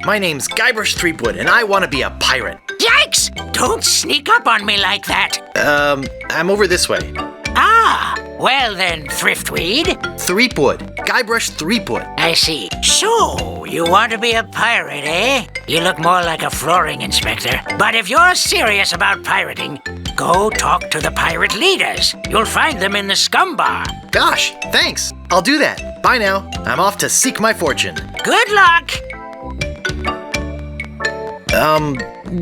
My name's Guybrush Threepwood, and I want to be a pirate. Yikes! Don't sneak up on me like that. I'm over this way. Ah, well then, Thriftweed. Threepwood. Guybrush Threepwood. I see. So, you want to be a pirate, eh? You look more like a flooring inspector. But if you're serious about pirating, go talk to the pirate leaders. You'll find them in the Scum Bar. Gosh, thanks. I'll do that. Bye now. I'm off to seek my fortune. Good luck!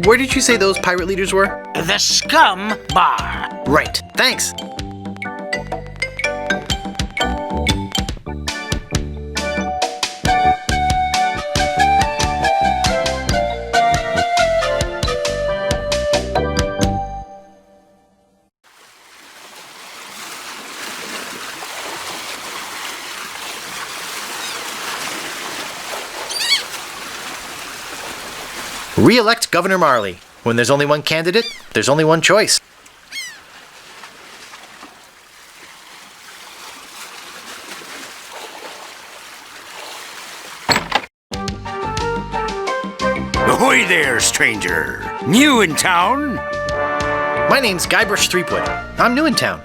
Where did you say those pirate leaders were? The Scum Bar. Right. Thanks. Re-elect Governor Marley. When there's only one candidate, there's only one choice. Ahoy there, stranger. New in town? My name's Guybrush Threepwood. I'm new in town.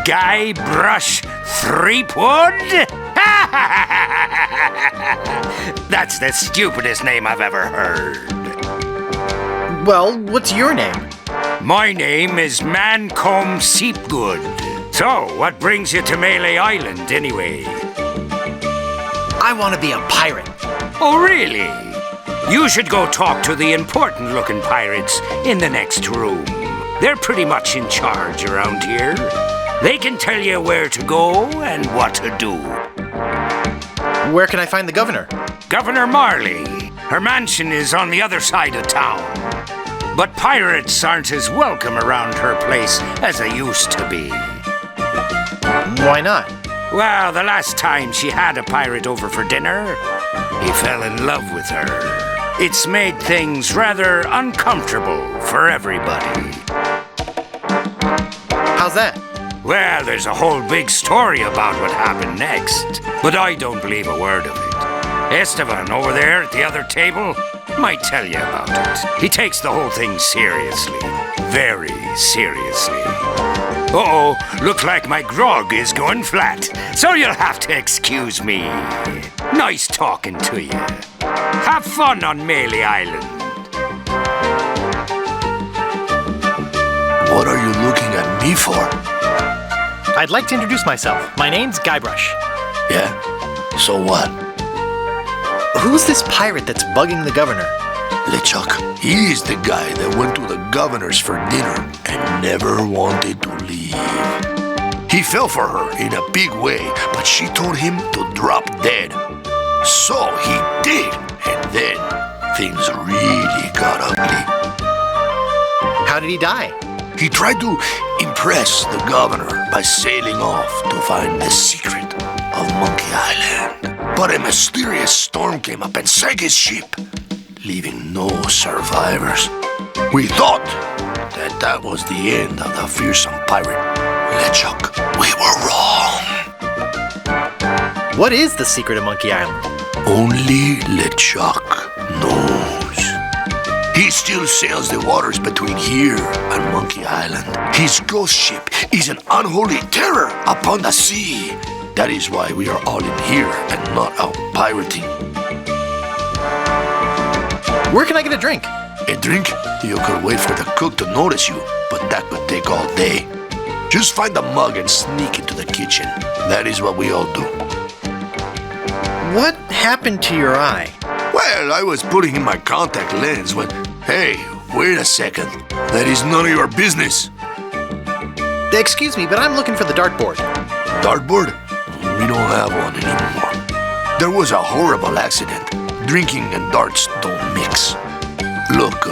Guybrush Threepwood? That's the stupidest name I've ever heard. Well, what's your name? My name is Mancomb Seepgood. So, what brings you to Melee Island, anyway? I want to be a pirate. Oh, really? You should go talk to the important-looking pirates in the next room. They're pretty much in charge around here. They can tell you where to go and what to do. Where can I find the governor? Governor Marley. Her mansion is on the other side of town. But pirates aren't as welcome around her place as they used to be. Why not? Well, the last time she had a pirate over for dinner, he fell in love with her. It's made things rather uncomfortable for everybody. How's that? Well, there's a whole big story about what happened next, but I don't believe a word of it. Esteban, over there at the other table, might tell you about it. He takes the whole thing seriously. Very seriously. Uh-oh, look like my grog is going flat, so you'll have to excuse me. Nice talking to you. Have fun on Melee Island. What are you looking at me for? I'd like to introduce myself. My name's Guybrush. Yeah? So what? Who's this pirate that's bugging the governor? LeChuck. He's the guy that went to the governor's for dinner and never wanted to leave. He fell for her in a big way, but she told him to drop dead. So he did, and then things really got ugly. How did he die? He tried to impress the governor by sailing off to find the secret of Monkey Island. But a mysterious storm came up and sank his ship, leaving no survivors. We thought that was the end of the fearsome pirate, LeChuck. We were wrong. What is the secret of Monkey Island? Only LeChuck knows. He still sails the waters between here and Monkey Island. His ghost ship is an unholy terror upon the sea. That is why we are all in here and not out pirating. Where can I get a drink? A drink? You could wait for the cook to notice you, but that could take all day. Just find a mug and sneak into the kitchen. That is what we all do. What happened to your eye? Well, I was putting in my contact lens when... Hey, wait a second. That is none of your business. Excuse me, but I'm looking for the dartboard. Dartboard? We don't have one anymore. There was a horrible accident. Drinking and darts don't mix. Look,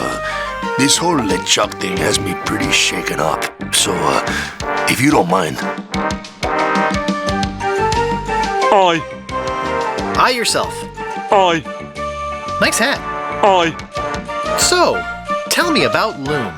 this whole LeChuck thing has me pretty shaken up. So, if you don't mind... Aye. Eye yourself. Aye. Nice hat. Aye. So, Tell me about Loom.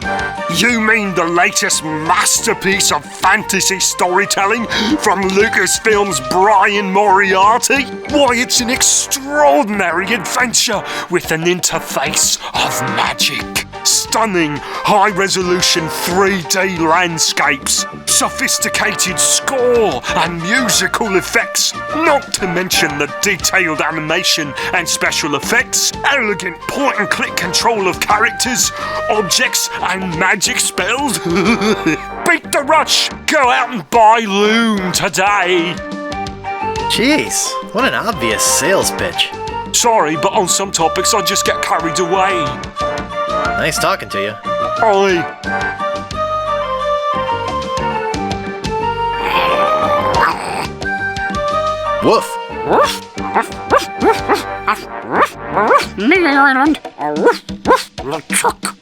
You mean the latest masterpiece of fantasy storytelling from Lucasfilm's Brian Moriarty? Why, it's an extraordinary adventure with an interface of magic. Stunning, high-resolution 3D landscapes, sophisticated score and musical effects, not to mention the detailed animation and special effects, elegant point-and-click control of characters, objects and magic spells. Beat the rush! Go out and buy Loom today! Jeez, what an obvious sales pitch. Sorry, but on some topics I just get carried away. Nice talking to you. Oi. Woof. Mini Island. LeChuck.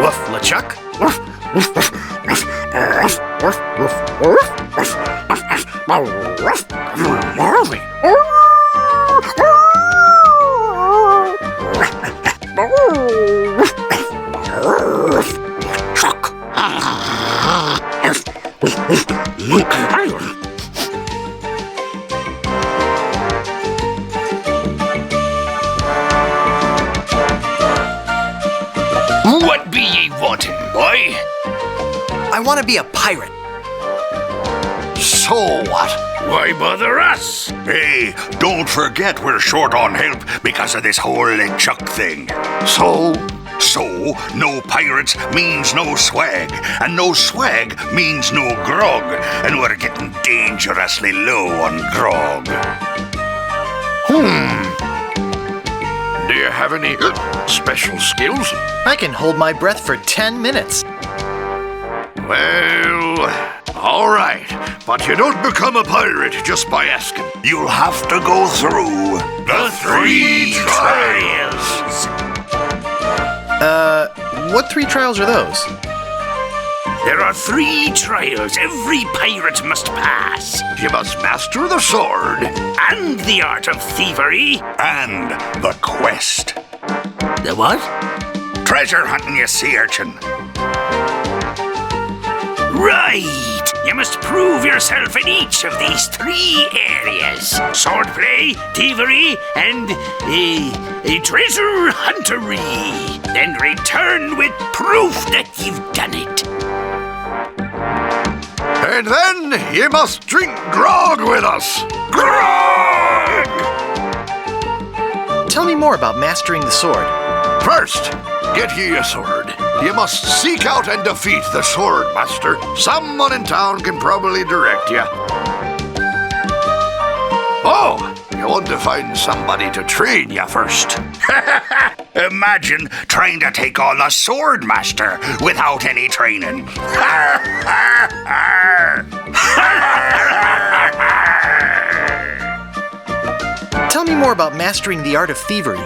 Woof, LeChuck? Marley. Chuck. What be ye wanting, boy? I want to be a pirate. So what? Why bother us? Hey, don't forget we're short on help because of this whole LeChuck thing. So, no pirates means no swag, and no swag means no grog, and we're getting dangerously low on grog. Do you have any special skills? I can hold my breath for 10 minutes. Well, all right. But you don't become a pirate just by asking. You'll have to go through The 3 trials. What 3 trials are those? There are 3 trials every pirate must pass. You must master the sword. And the art of thievery. and the quest. The what? Treasure hunting, you sea urchin. Right! You must prove yourself in each of these 3 areas. Swordplay, thievery, and treasure huntery. Then return with proof that you've done it. And then you must drink grog with us. Grog! Tell me more about mastering the sword. First, get ye a sword. You must seek out and defeat the sword master. Someone in town can probably direct you. Oh, you want to find somebody to train you first. Imagine trying to take on the sword master without any training. Tell me more about mastering the art of thievery.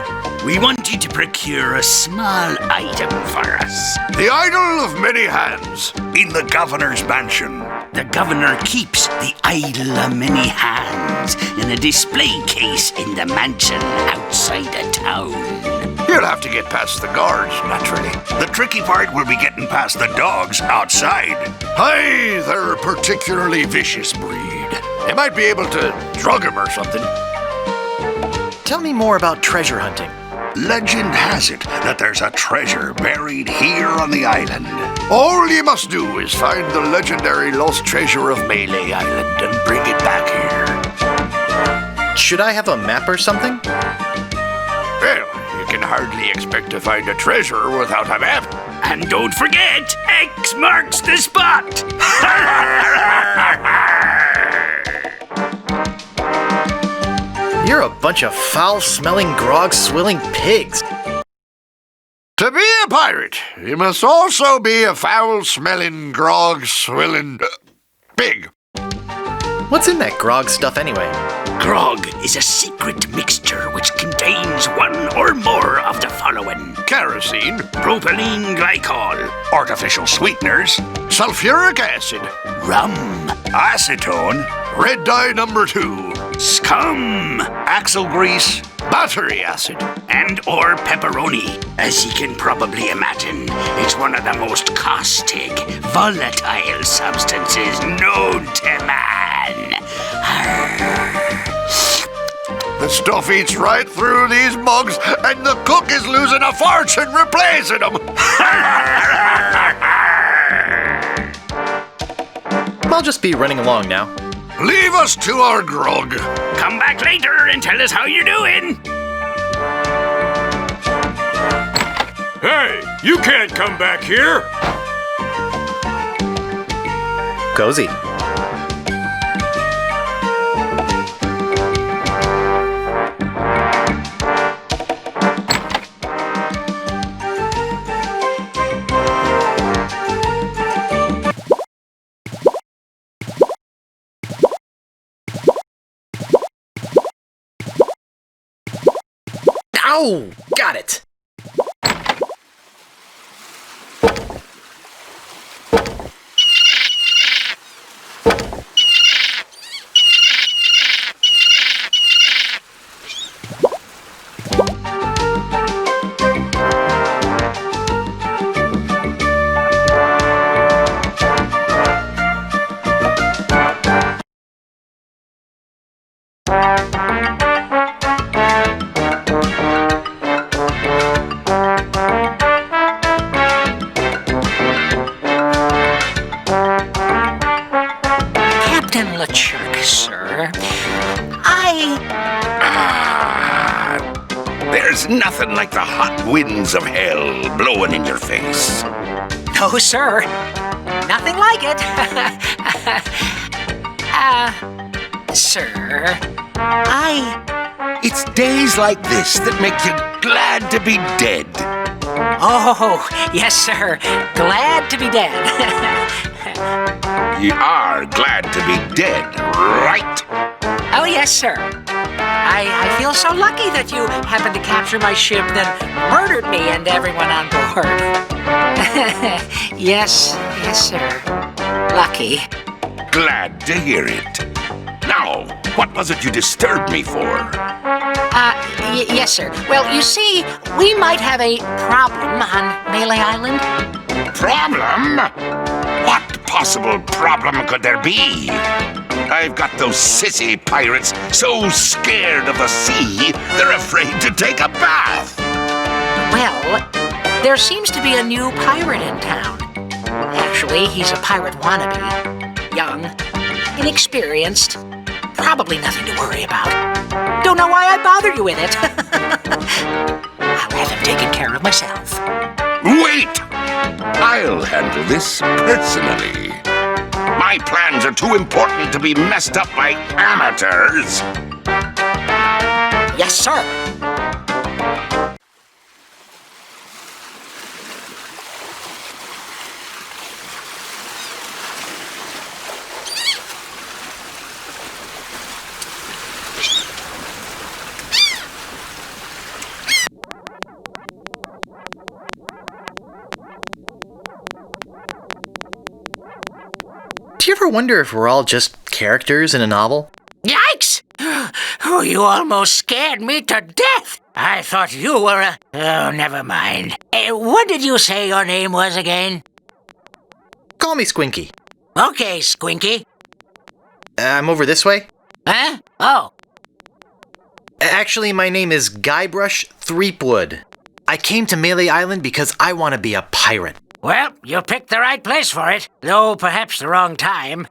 We want you to procure a small item for us. The idol of many hands. In the governor's mansion. The governor keeps the idol of many hands in a display case in the mansion outside the town. You'll have to get past the guards, naturally. The tricky part will be getting past the dogs outside. Hey, they're a particularly vicious breed. They might be able to drug him or something. Tell me more about treasure hunting. Legend has it that there's a treasure buried here on the island. All you must do is find the legendary lost treasure of Melee Island and bring it back here. Should I have a map or something? Well, you can hardly expect to find a treasure without a map. And don't forget, X marks the spot. You're a bunch of foul-smelling, grog-swilling pigs. To be a pirate, you must also be a foul-smelling, grog-swilling pig. What's in that grog stuff anyway? Grog is a secret mixture which contains one or more of the following: Kerosene, propylene glycol, Artificial sweeteners, sulfuric acid, rum, acetone, red dye number 2, Scum, Axle grease, battery acid. and/or pepperoni. As you can probably imagine, it's one of the most caustic, volatile substances known to man. The stuff eats right through these mugs, and the cook is losing a fortune replacing them. I'll just be running along now. Leave us to our grog. Come back later and tell us how you're doing. Hey, you can't come back here. Cozy. Ow! Got it! Captain LeChuck, sir. There's nothing like the hot winds of hell blowing in your face. No, sir. Nothing like it. Sir, It's days like this that make you glad to be dead. Oh, yes, sir. Glad to be dead. You are glad to be dead, right? Oh, yes, sir. I feel so lucky that you happened to capture my ship, then murdered me and everyone on board. Yes, sir. Lucky. Glad to hear it. Now, what was it you disturbed me for? Yes, sir. Well, you see, we might have a problem on Melee Island. Problem? What possible problem could there be? I've got those sissy pirates so scared of the sea, they're afraid to take a bath. Well, there seems to be a new pirate in town. Actually, he's a pirate wannabe. Young, inexperienced, probably nothing to worry about. Don't know why I bothered you with it. I'll have him taken care of myself. Wait! I'll handle this personally. My plans are too important to be messed up by amateurs. Yes, sir. Do you ever wonder if we're all just characters in a novel? Yikes! Oh, you almost scared me to death. I thought you were a... Oh, never mind. What did you say your name was again? Call me Squinky. Okay, Squinky. I'm over this way. Huh? Oh. Actually, my name is Guybrush Threepwood. I came to Melee Island because I want to be a pirate. Well, you picked the right place for it, though perhaps the wrong time.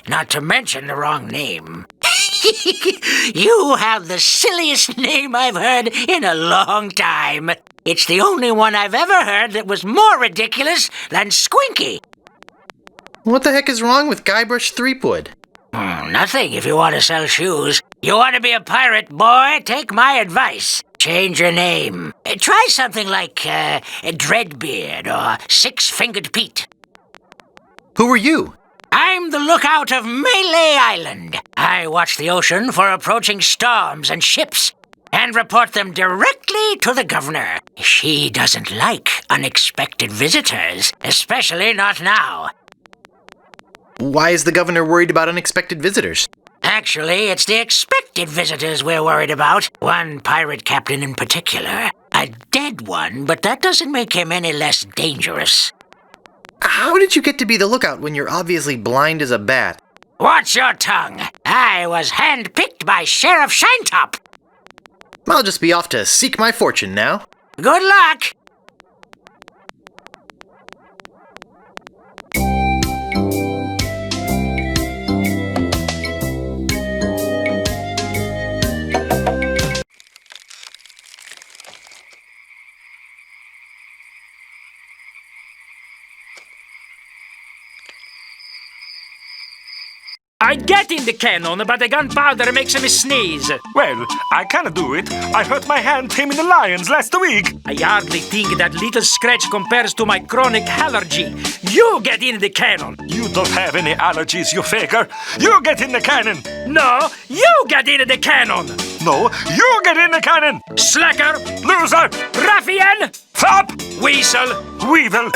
Not to mention the wrong name. You have the silliest name I've heard in a long time. It's the only one I've ever heard that was more ridiculous than Squinky. What the heck is wrong with Guybrush Threepwood? Nothing if you want to sell shoes. You want to be a pirate, boy? Take my advice. Change your name. Try something like Dreadbeard or Six-Fingered Pete. Who are you? I'm the lookout of Melee Island. I watch the ocean for approaching storms and ships and report them directly to the governor. She doesn't like unexpected visitors, especially not now. Why is the governor worried about unexpected visitors? Actually, it's the expected visitors we're worried about. One pirate captain in particular. A dead one, but that doesn't make him any less dangerous. How did you get to be the lookout when you're obviously blind as a bat? Watch your tongue. I was handpicked by Sheriff Shinetop. I'll just be off to seek my fortune now. Good luck. I get in the cannon, but the gunpowder makes me sneeze. Well, I can't do it. I hurt my hand taming the lions last week. I hardly think that little scratch compares to my chronic allergy. You get in the cannon. You don't have any allergies, you faker. You get in the cannon. No, you get in the cannon. No, you get in the cannon. Slacker, Loser. ruffian, Fop. weasel. Weevil.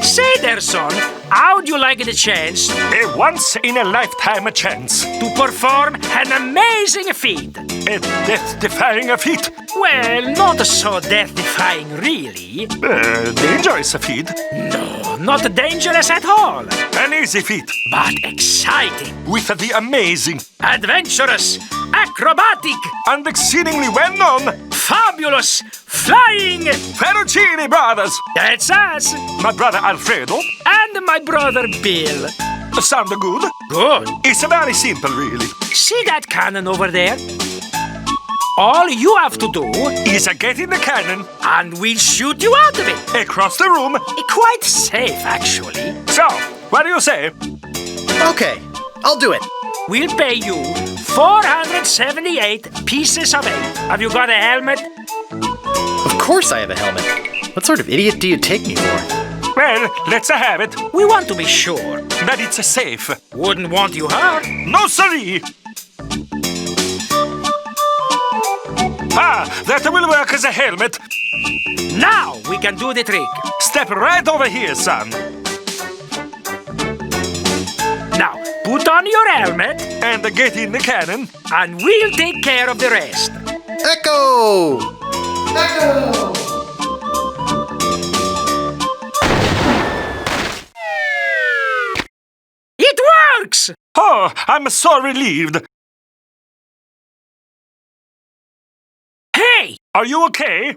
Say there, son, how'd you like the chance A once-in-a-lifetime chance. to perform an amazing feat? A death-defying feat. Well, not so death-defying, really. Dangerous feat. No, not dangerous at all, An easy feat. but exciting, With the amazing adventurous, acrobatic, and exceedingly well-known fabulous, flying. Ferrucini brothers. That's us, My brother Alfredo. and my brother Bill. Sound good? Good. It's very simple, really. See that cannon over there? All you have to do, Is get in the cannon and we'll shoot you out of it. across the room. Quite safe, actually. So, what do you say? Okay, I'll do it. We'll pay you 478 pieces of 8. Have you got a helmet? Of course I have a helmet. What sort of idiot do you take me for? Well, let's have it. We want to be sure. That it's safe. Wouldn't want you hurt. No, siree. That will work as a helmet. Now we can do the trick. Step right over here, son. Now, put on your helmet, And get in the cannon. and we'll take care of the rest. Echo! Echo! It works! Oh, I'm so relieved. Hey, Are you okay?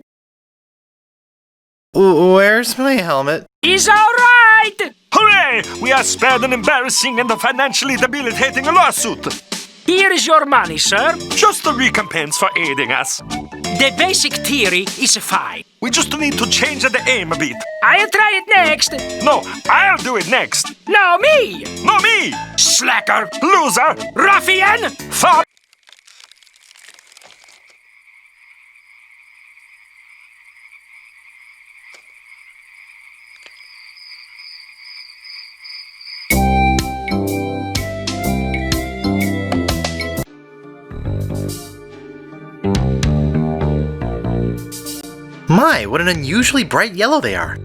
Where's my helmet? he's all right! Hooray! We are spared an embarrassing and financially debilitating lawsuit. Here is your money, sir. Just a recompense for aiding us. The basic theory is fine. We just need to change the aim a bit. I'll try it next. No, I'll do it next. No, me! No, me! Slacker! Loser! Ruffian! Fop! My, what an unusually bright yellow they are.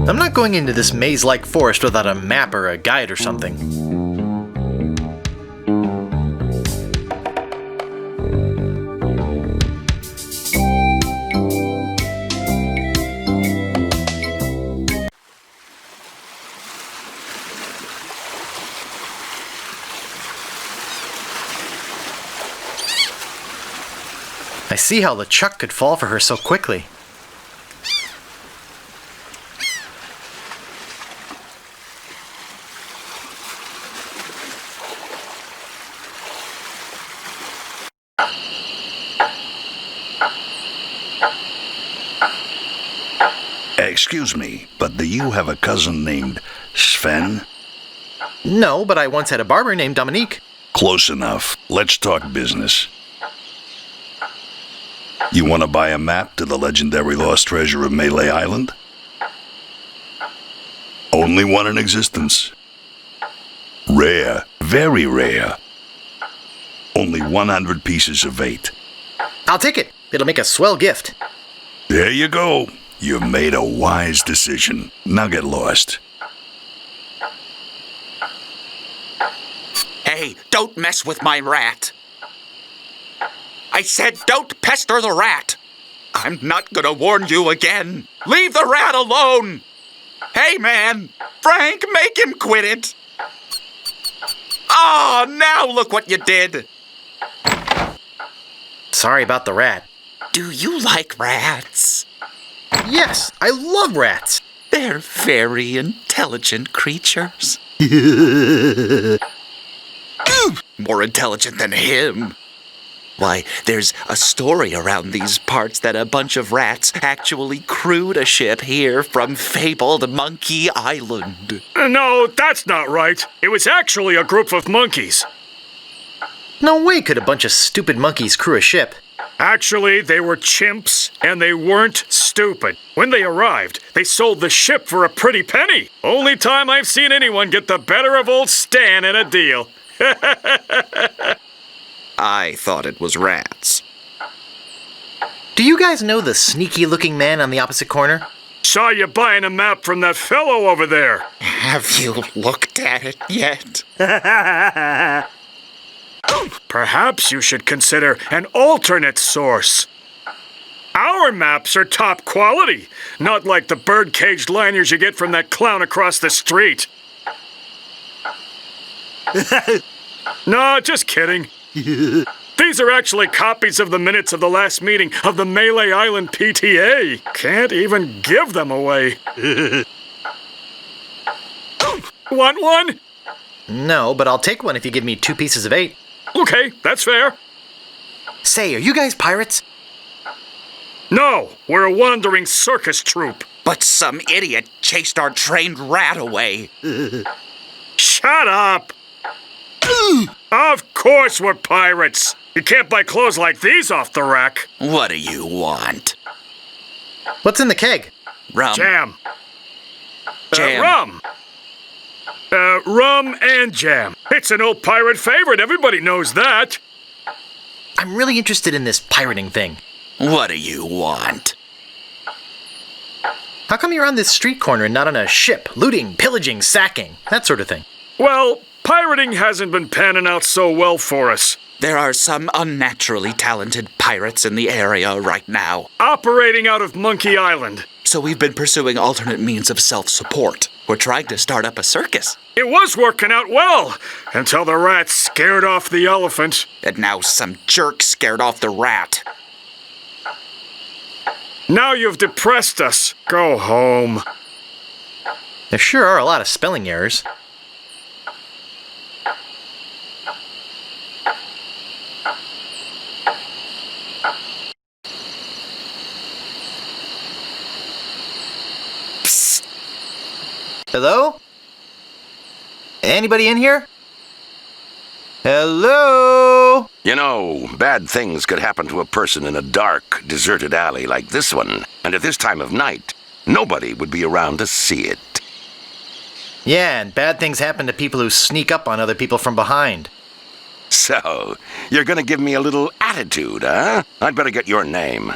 I'm not going into this maze-like forest without a map or a guide or something. I see how LeChuck could fall for her so quickly. Excuse me, but do you have a cousin named Sven? No, but I once had a barber named Dominique. Close enough. Let's talk business. You want to buy a map to the legendary lost treasure of Melee Island? Only one in existence. Rare, very rare. Only 100 pieces of 8. I'll take it. It'll make a swell gift. There you go. You've made a wise decision. Now get lost. Hey, don't mess with my rat. I said don't pester the rat. I'm not gonna warn you again. Leave the rat alone. Hey, man. Frank, make him quit it. Oh, now look what you did. Sorry about the rat. Do you like rats? Yes, I love rats. They're very intelligent creatures. More intelligent than him. Why, there's a story around these parts that a bunch of rats actually crewed a ship here from fabled Monkey Island. No, that's not right. It was actually a group of monkeys. No way could a bunch of stupid monkeys crew a ship. Actually, they were chimps, and they weren't stupid. When they arrived, they sold the ship for a pretty penny. Only time I've seen anyone get the better of old Stan in a deal. I thought it was rats. Do you guys know the sneaky-looking man on the opposite corner? Saw you buying a map from that fellow over there. Have you looked at it yet? Perhaps you should consider an alternate source. Our maps are top quality, not like the bird-caged liners you get from that clown across the street. No, just kidding. These are actually copies of the minutes of the last meeting of the Melee Island PTA. Can't even give them away. Want one? No, but I'll take one if you give me 2 pieces of 8. Okay, that's fair. Say, are you guys pirates? No, we're a wandering circus troupe. But some idiot chased our trained rat away. Shut up! Of course we're pirates. You can't buy clothes like these off the rack. What do you want? What's in the keg? Rum. Jam. Jam. Rum. Rum and jam. It's an old pirate favorite. Everybody knows that. I'm really interested in this pirating thing. What do you want? How come you're on this street corner and not on a ship, looting, pillaging, sacking, that sort of thing? Well, pirating hasn't been panning out so well for us. There are some unnaturally talented pirates in the area right now. Operating out of Monkey Island. So we've been pursuing alternate means of self-support. We're trying to start up a circus. It was working out well, until the rat scared off the elephant. And now some jerk scared off the rat. Now you've depressed us. Go home. There sure are a lot of spelling errors. Hello? Anybody in here? Hello? You know, bad things could happen to a person in a dark, deserted alley like this one. And at this time of night, nobody would be around to see it. Yeah, and bad things happen to people who sneak up on other people from behind. So, you're gonna give me a little attitude, huh? I'd better get your name.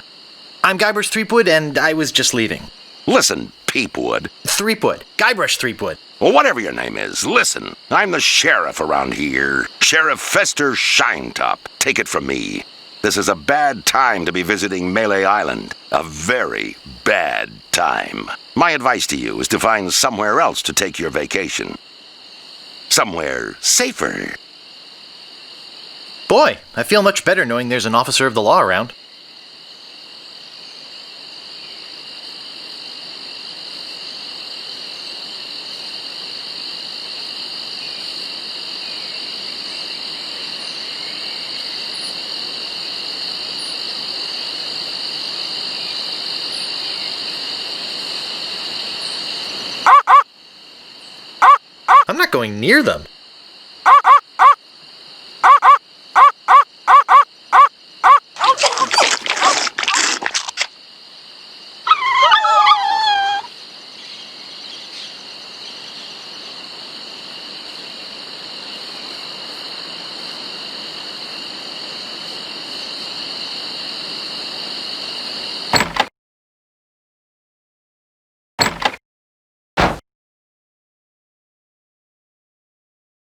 I'm Guybrush Threepwood, and I was just leaving. Listen, Peepwood. Threepwood. Guybrush Threepwood. Well, whatever your name is, listen. I'm the sheriff around here. Sheriff Fester Shinetop. Take it from me. This is a bad time to be visiting Melee Island. A very bad time. My advice to you is to find somewhere else to take your vacation. Somewhere safer. Boy, I feel much better knowing there's an officer of the law around. I'm not going near them.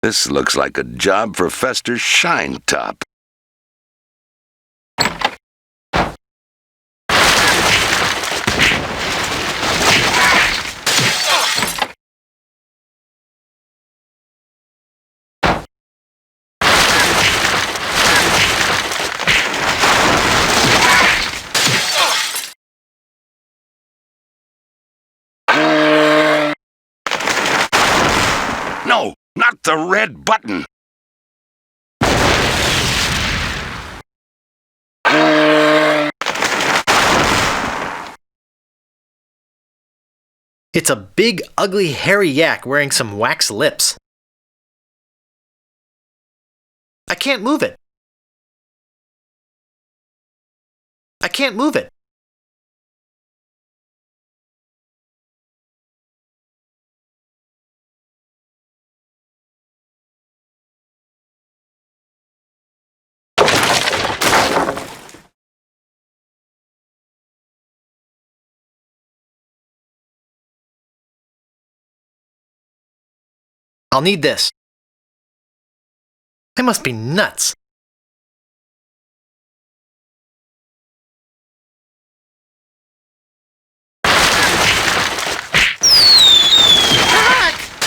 This looks like a job for Fester Shinetop. No, not the red button. It's a big, ugly, hairy yak wearing some wax lips. I can't move it. I can't move it. I'll need this. I must be nuts.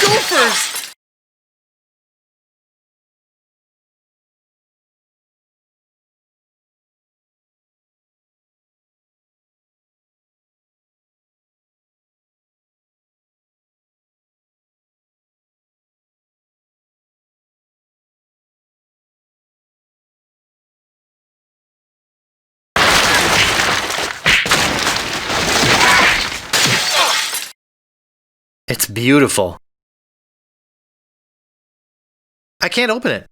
Gophers! It's beautiful. I can't open it.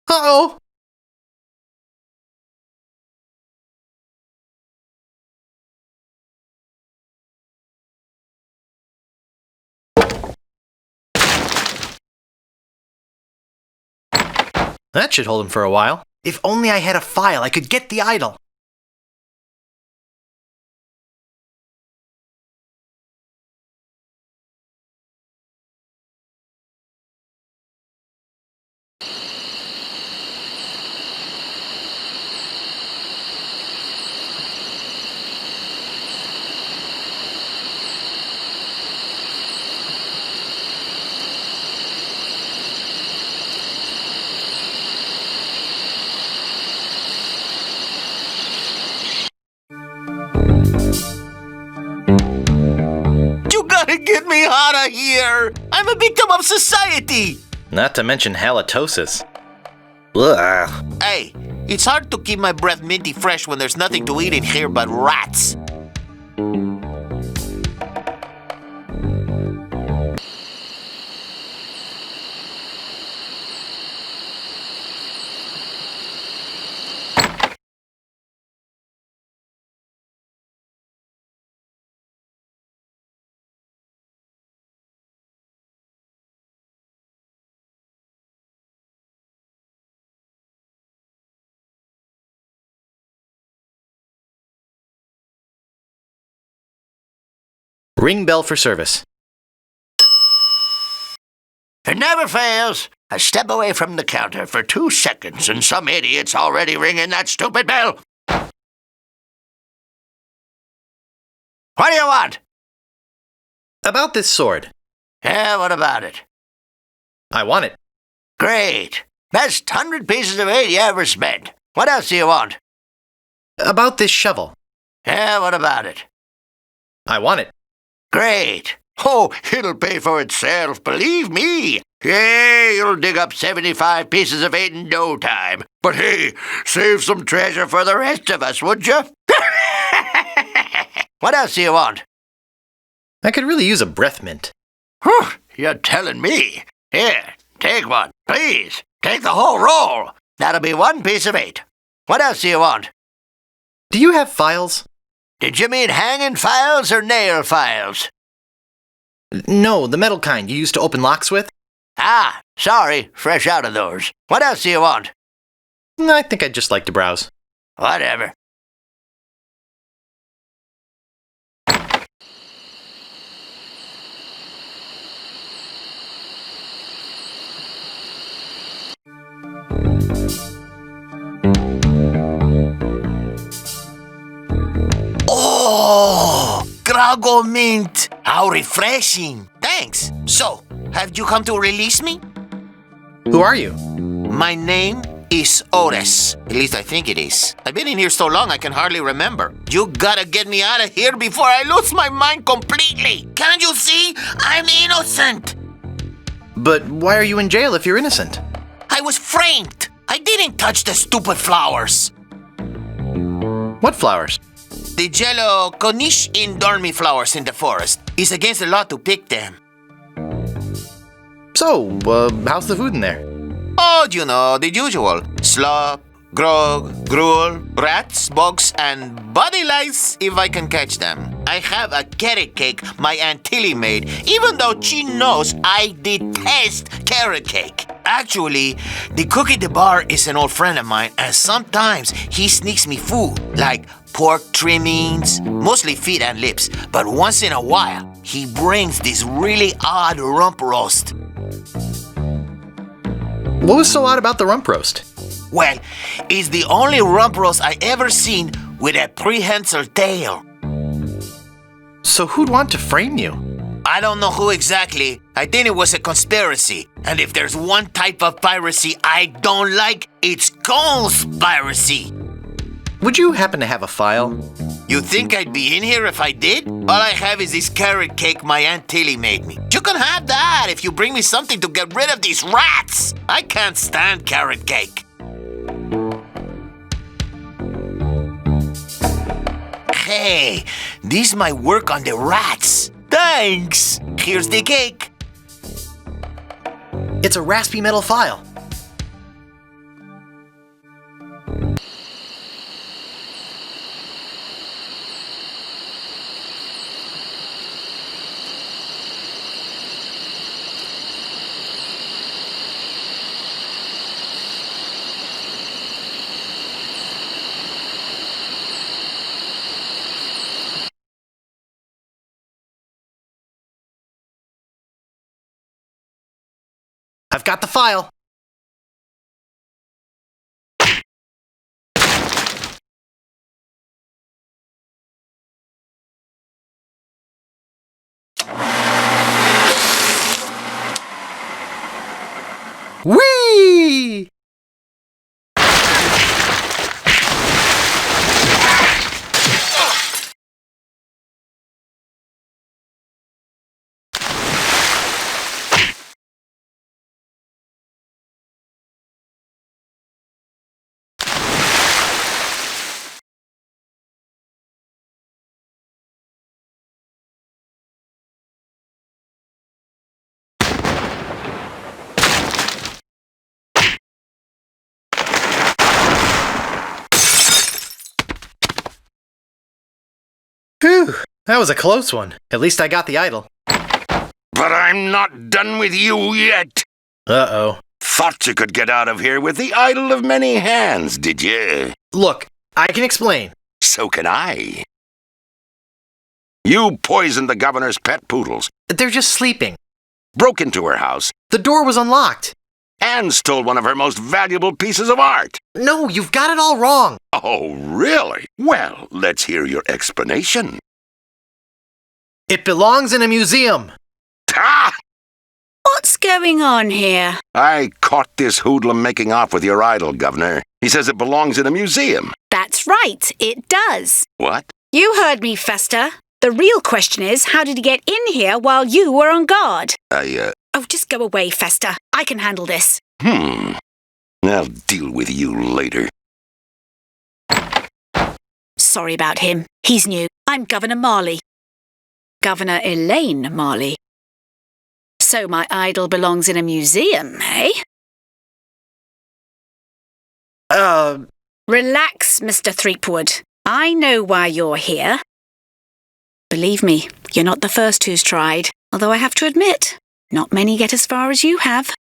Uh-oh! That should hold him for a while. If only I had a file, I could get the idol. You gotta get me out of here! I'm a victim of society! Not to mention halitosis. Ugh. Hey, it's hard to keep my breath minty fresh when there's nothing to eat in here but rats. Ring bell for service. It never fails. I step away from the counter for 2 seconds and some idiot's already ringing that stupid bell. What do you want? About this sword. Yeah, what about it? I want it. Great. Best 100 pieces of 8 you ever spent. What else do you want? About this shovel. Yeah, what about it? I want it. Great. Oh, it'll pay for itself, believe me. Hey, you'll dig up 75 pieces of 8 in no time. But hey, save some treasure for the rest of us, would you? What else do you want? I could really use a breath mint. Whew, you're telling me. Here, take one, please. Take the whole roll. That'll be 1 piece of 8. What else do you want? Do you have files? Did you mean hanging files or nail files? No, the metal kind you used to open locks with. Ah, sorry, fresh out of those. What else do you want? I think I'd just like to browse. Whatever. Drago mint! How refreshing! Thanks. So, have you come to release me? Who are you? My name is Otis. At least I think it is. I've been in here so long I can hardly remember. You gotta get me out of here before I lose my mind completely. Can't you see? I'm innocent. But why are you in jail if you're innocent? I was framed. I didn't touch the stupid flowers. What flowers? The yellow Konish Indormi flowers in the forest. It's against the law to pick them. So, how's the food in there? Oh, you know, the usual. Slop, grog, gruel, rats, bugs, and body lice if I can catch them. I have a carrot cake my Aunt Tilly made, even though she knows I detest carrot cake. Actually, the cook at the bar is an old friend of mine, and sometimes he sneaks me food, like pork trimmings, mostly feet and lips, but once in a while, he brings this really odd rump roast. What was so odd about the rump roast? Well, it's the only rump roast I ever seen with a prehensile tail. So who'd want to frame you? I don't know who exactly. I think it was a conspiracy. And if there's one type of piracy I don't like, it's conspiracy. Would you happen to have a file? You think I'd be in here if I did? All I have is this carrot cake my Aunt Tilly made me. You can have that if you bring me something to get rid of these rats. I can't stand carrot cake. Hey, this might work on the rats. Thanks. Here's the cake. It's a raspy metal file. I've got the file. Whee! Phew, that was a close one. At least I got the idol. But I'm not done with you yet. Uh-oh. Thought you could get out of here with the idol of many hands, did you? Look, I can explain. So can I. You poisoned the governor's pet poodles, They're just sleeping. broke into her house, The door was unlocked. and stole one of her most valuable pieces of art. No, you've got it all wrong. Oh, really? Well, let's hear your explanation. It belongs in a museum. Ah! What's going on here? I caught this hoodlum making off with your idol, Governor. He says it belongs in a museum. That's right, it does. What? You heard me, Fester. The real question is, how did he get in here while you were on guard? I, Oh, just go away, Fester. I can handle this. I'll deal with you later. Sorry about him. He's new. I'm Governor Marley. Governor Elaine Marley. So my idol belongs in a museum, eh? Relax, Mr. Threepwood. I know why you're here. Believe me, you're not the first who's tried. Although I have to admit, not many get as far as you have.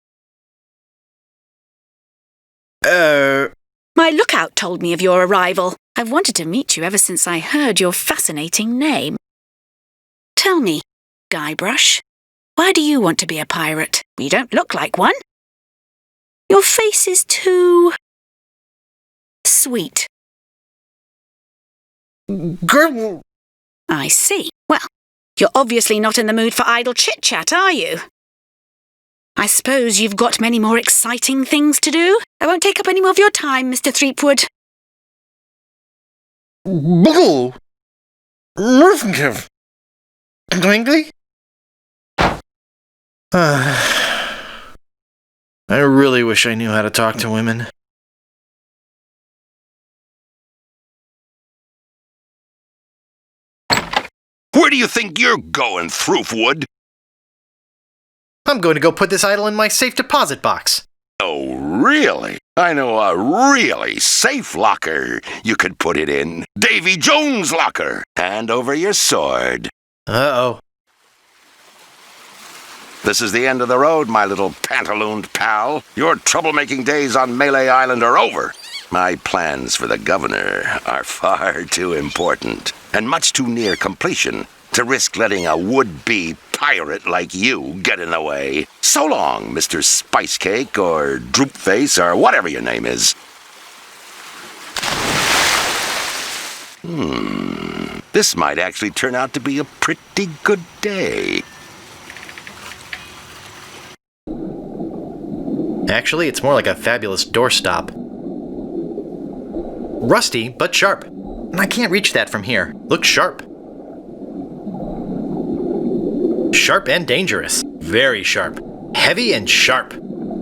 My lookout told me of your arrival. I've wanted to meet you ever since I heard your fascinating name. Tell me, Guybrush, why do you want to be a pirate? You don't look like one. Your face is too sweet. Girl. I see. Well, You're obviously not in the mood for idle chit-chat, are you? I suppose you've got many more exciting things to do? I won't take up any more of your time, Mr. Threepwood. Bull! Nervenkiv! Glingly? I really wish I knew how to talk to women. Where do you think you're going, Throofwood? I'm going to go put this idol in my safe deposit box. Oh, really? I know a really safe locker you could put it in. Davy Jones' locker. Hand over your sword. Uh-oh. This is the end of the road, my little pantalooned pal. Your troublemaking days on Melee Island are over. My plans for the governor are far too important and much too near completion to risk letting a would-be pirate like you get in the way. So long, Mr. Spicecake or Droopface or whatever your name is. This might actually turn out to be a pretty good day. Actually, it's more like a fabulous doorstop. Rusty, but sharp. I can't reach that from here. Looks sharp. Sharp and dangerous. Very sharp. Heavy and sharp.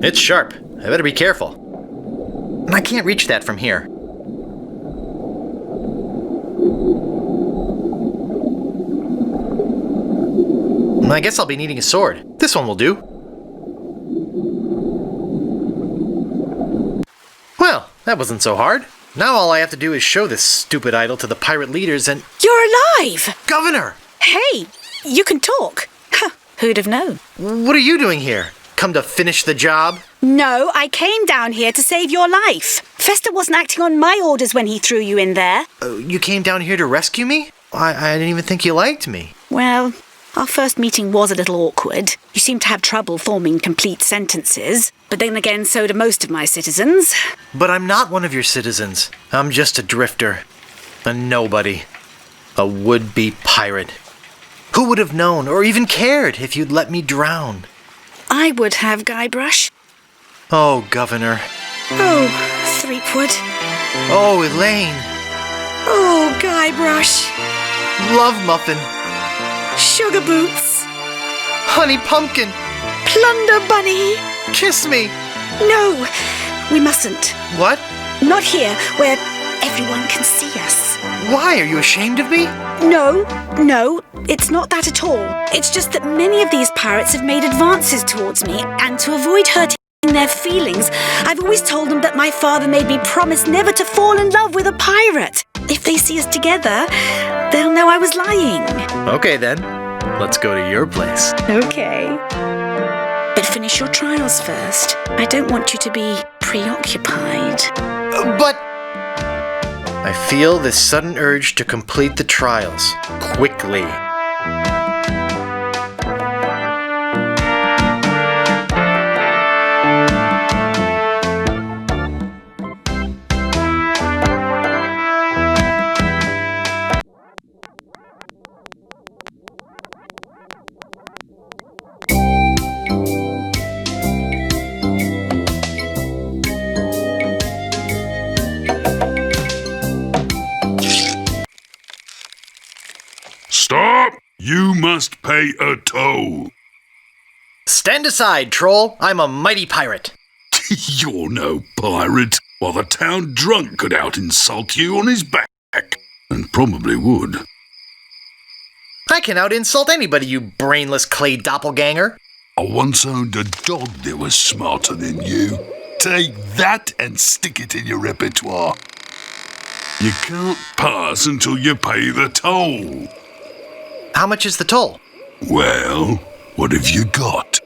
It's sharp. I better be careful. I can't reach that from here. I guess I'll be needing a sword. This one will do. Well, that wasn't so hard. Now all I have to do is show this stupid idol to the pirate leaders and... You're alive! Governor! Hey, you can talk. Huh, who'd have known? What are you doing here? Come to finish the job? No, I came down here to save your life. Fester wasn't acting on my orders when he threw you in there. You came down here to rescue me? I didn't even think you liked me. Well, our first meeting was a little awkward. You seemed to have trouble forming complete sentences. But then again, so do most of my citizens. But I'm not one of your citizens. I'm just a drifter. A nobody. A would-be pirate. Who would have known or even cared if you'd let me drown? I would have, Guybrush. Oh, Governor. Oh, Threepwood. Oh, Elaine. Oh, Guybrush. Love Muffin. Sugar Boots. Honey Pumpkin. Plunder Bunny. Kiss me. No, we mustn't. What? Not here, where everyone can see us. Why? Are you ashamed of me? No, it's not that at all. It's just that many of these pirates have made advances towards me, and to avoid hurting their feelings, I've always told them that my father made me promise never to fall in love with a pirate. If they see us together, they'll know I was lying. Okay, then. Let's go to your place. Okay. But finish your trials first. I don't want you to be preoccupied. But... I feel this sudden urge to complete the trials. Quickly. Stop! You must pay a toll. Stand aside, troll. I'm a mighty pirate. You're no pirate. While the town drunk could out-insult you on his back. And probably would. I can out-insult anybody, you brainless clay doppelganger. I once owned a dog that was smarter than you. Take that and stick it in your repertoire. You can't pass until you pay the toll. How much is the toll? Well, what have you got?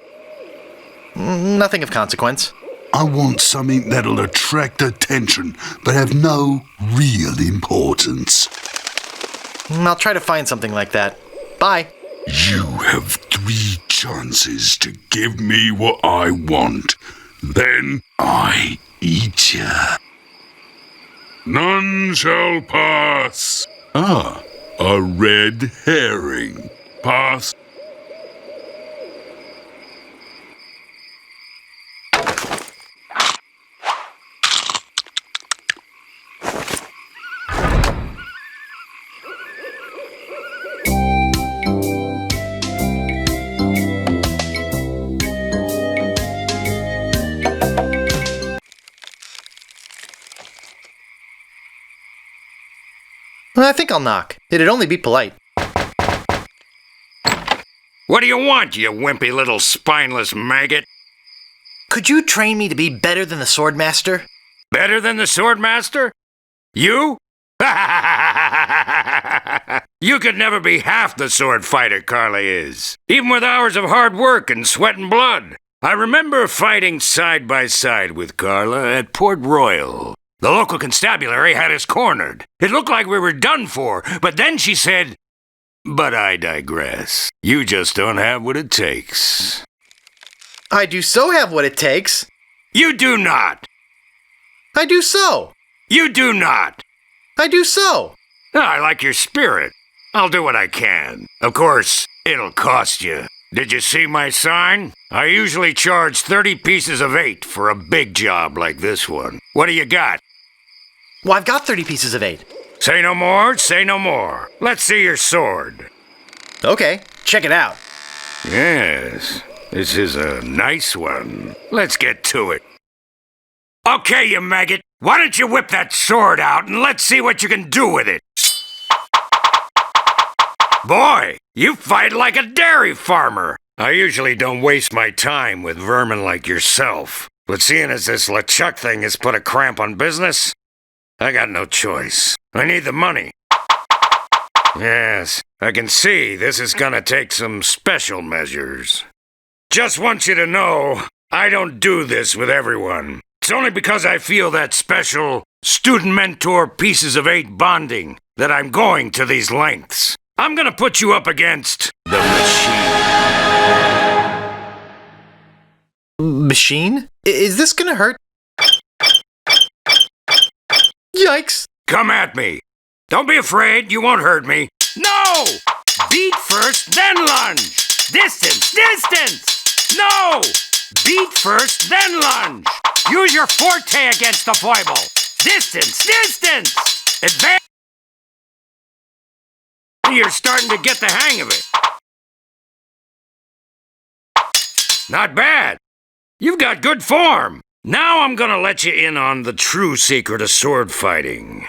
Nothing of consequence. I want something that'll attract attention, but have no real importance. I'll try to find something like that. Bye. You have 3 chances to give me what I want. Then I eat ya. None shall pass. Ah, a red herring. Pass. I think I'll knock. It'd only be polite. What do you want, you wimpy little spineless maggot? Could you train me to be better than the Swordmaster? Better than the Swordmaster? You? You could never be half the sword fighter Carla is, even with hours of hard work and sweat and blood. I remember fighting side by side with Carla at Port Royal. The local constabulary had us cornered. It looked like we were done for, but then she said, "But I digress. You just don't have what it takes." I do so have what it takes. You do not. I do so. You do not. I do so. I like your spirit. I'll do what I can. Of course, it'll cost you. Did you see my sign? I usually charge 30 pieces of 8 for a big job like this one. What do you got? Well, I've got 30 pieces of 8. Say no more, say no more. Let's see your sword. Okay, check it out. Yes, this is a nice one. Let's get to it. Okay, you maggot. Why don't you whip that sword out and let's see what you can do with it. Boy, you fight like a dairy farmer. I usually don't waste my time with vermin like yourself. But seeing as this LeChuck thing has put a cramp on business, I got no choice. I need the money. Yes, I can see this is gonna take some special measures. Just want you to know, I don't do this with everyone. It's only because I feel that special student-mentor pieces of 8 bonding that I'm going to these lengths. I'm gonna put you up against the machine. Machine? Is this gonna hurt? Yikes! Come at me. Don't be afraid, you won't hurt me. No! Beat first, then lunge. Distance, distance! No! Beat first, then lunge. Use your forte against the foible. Distance, distance! Advance. You're starting to get the hang of it. Not bad. You've got good form. Now I'm gonna let you in on the true secret of sword fighting.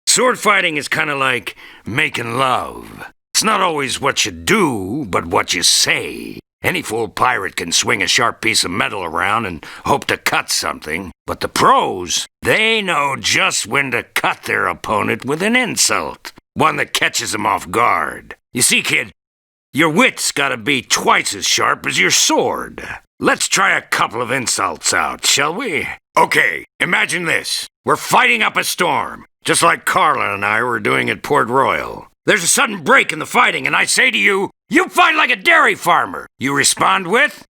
Sword fighting is kind of like making love. It's not always what you do, but what you say. Any fool pirate can swing a sharp piece of metal around and hope to cut something. But the pros, they know just when to cut their opponent with an insult. One that catches them off guard. You see, kid, your wit's gotta be twice as sharp as your sword. Let's try a couple of insults out, shall we? Okay, imagine this. We're fighting up a storm, just like Carla and I were doing at Port Royal. There's a sudden break in the fighting, and I say to you, you fight like a dairy farmer. You respond with?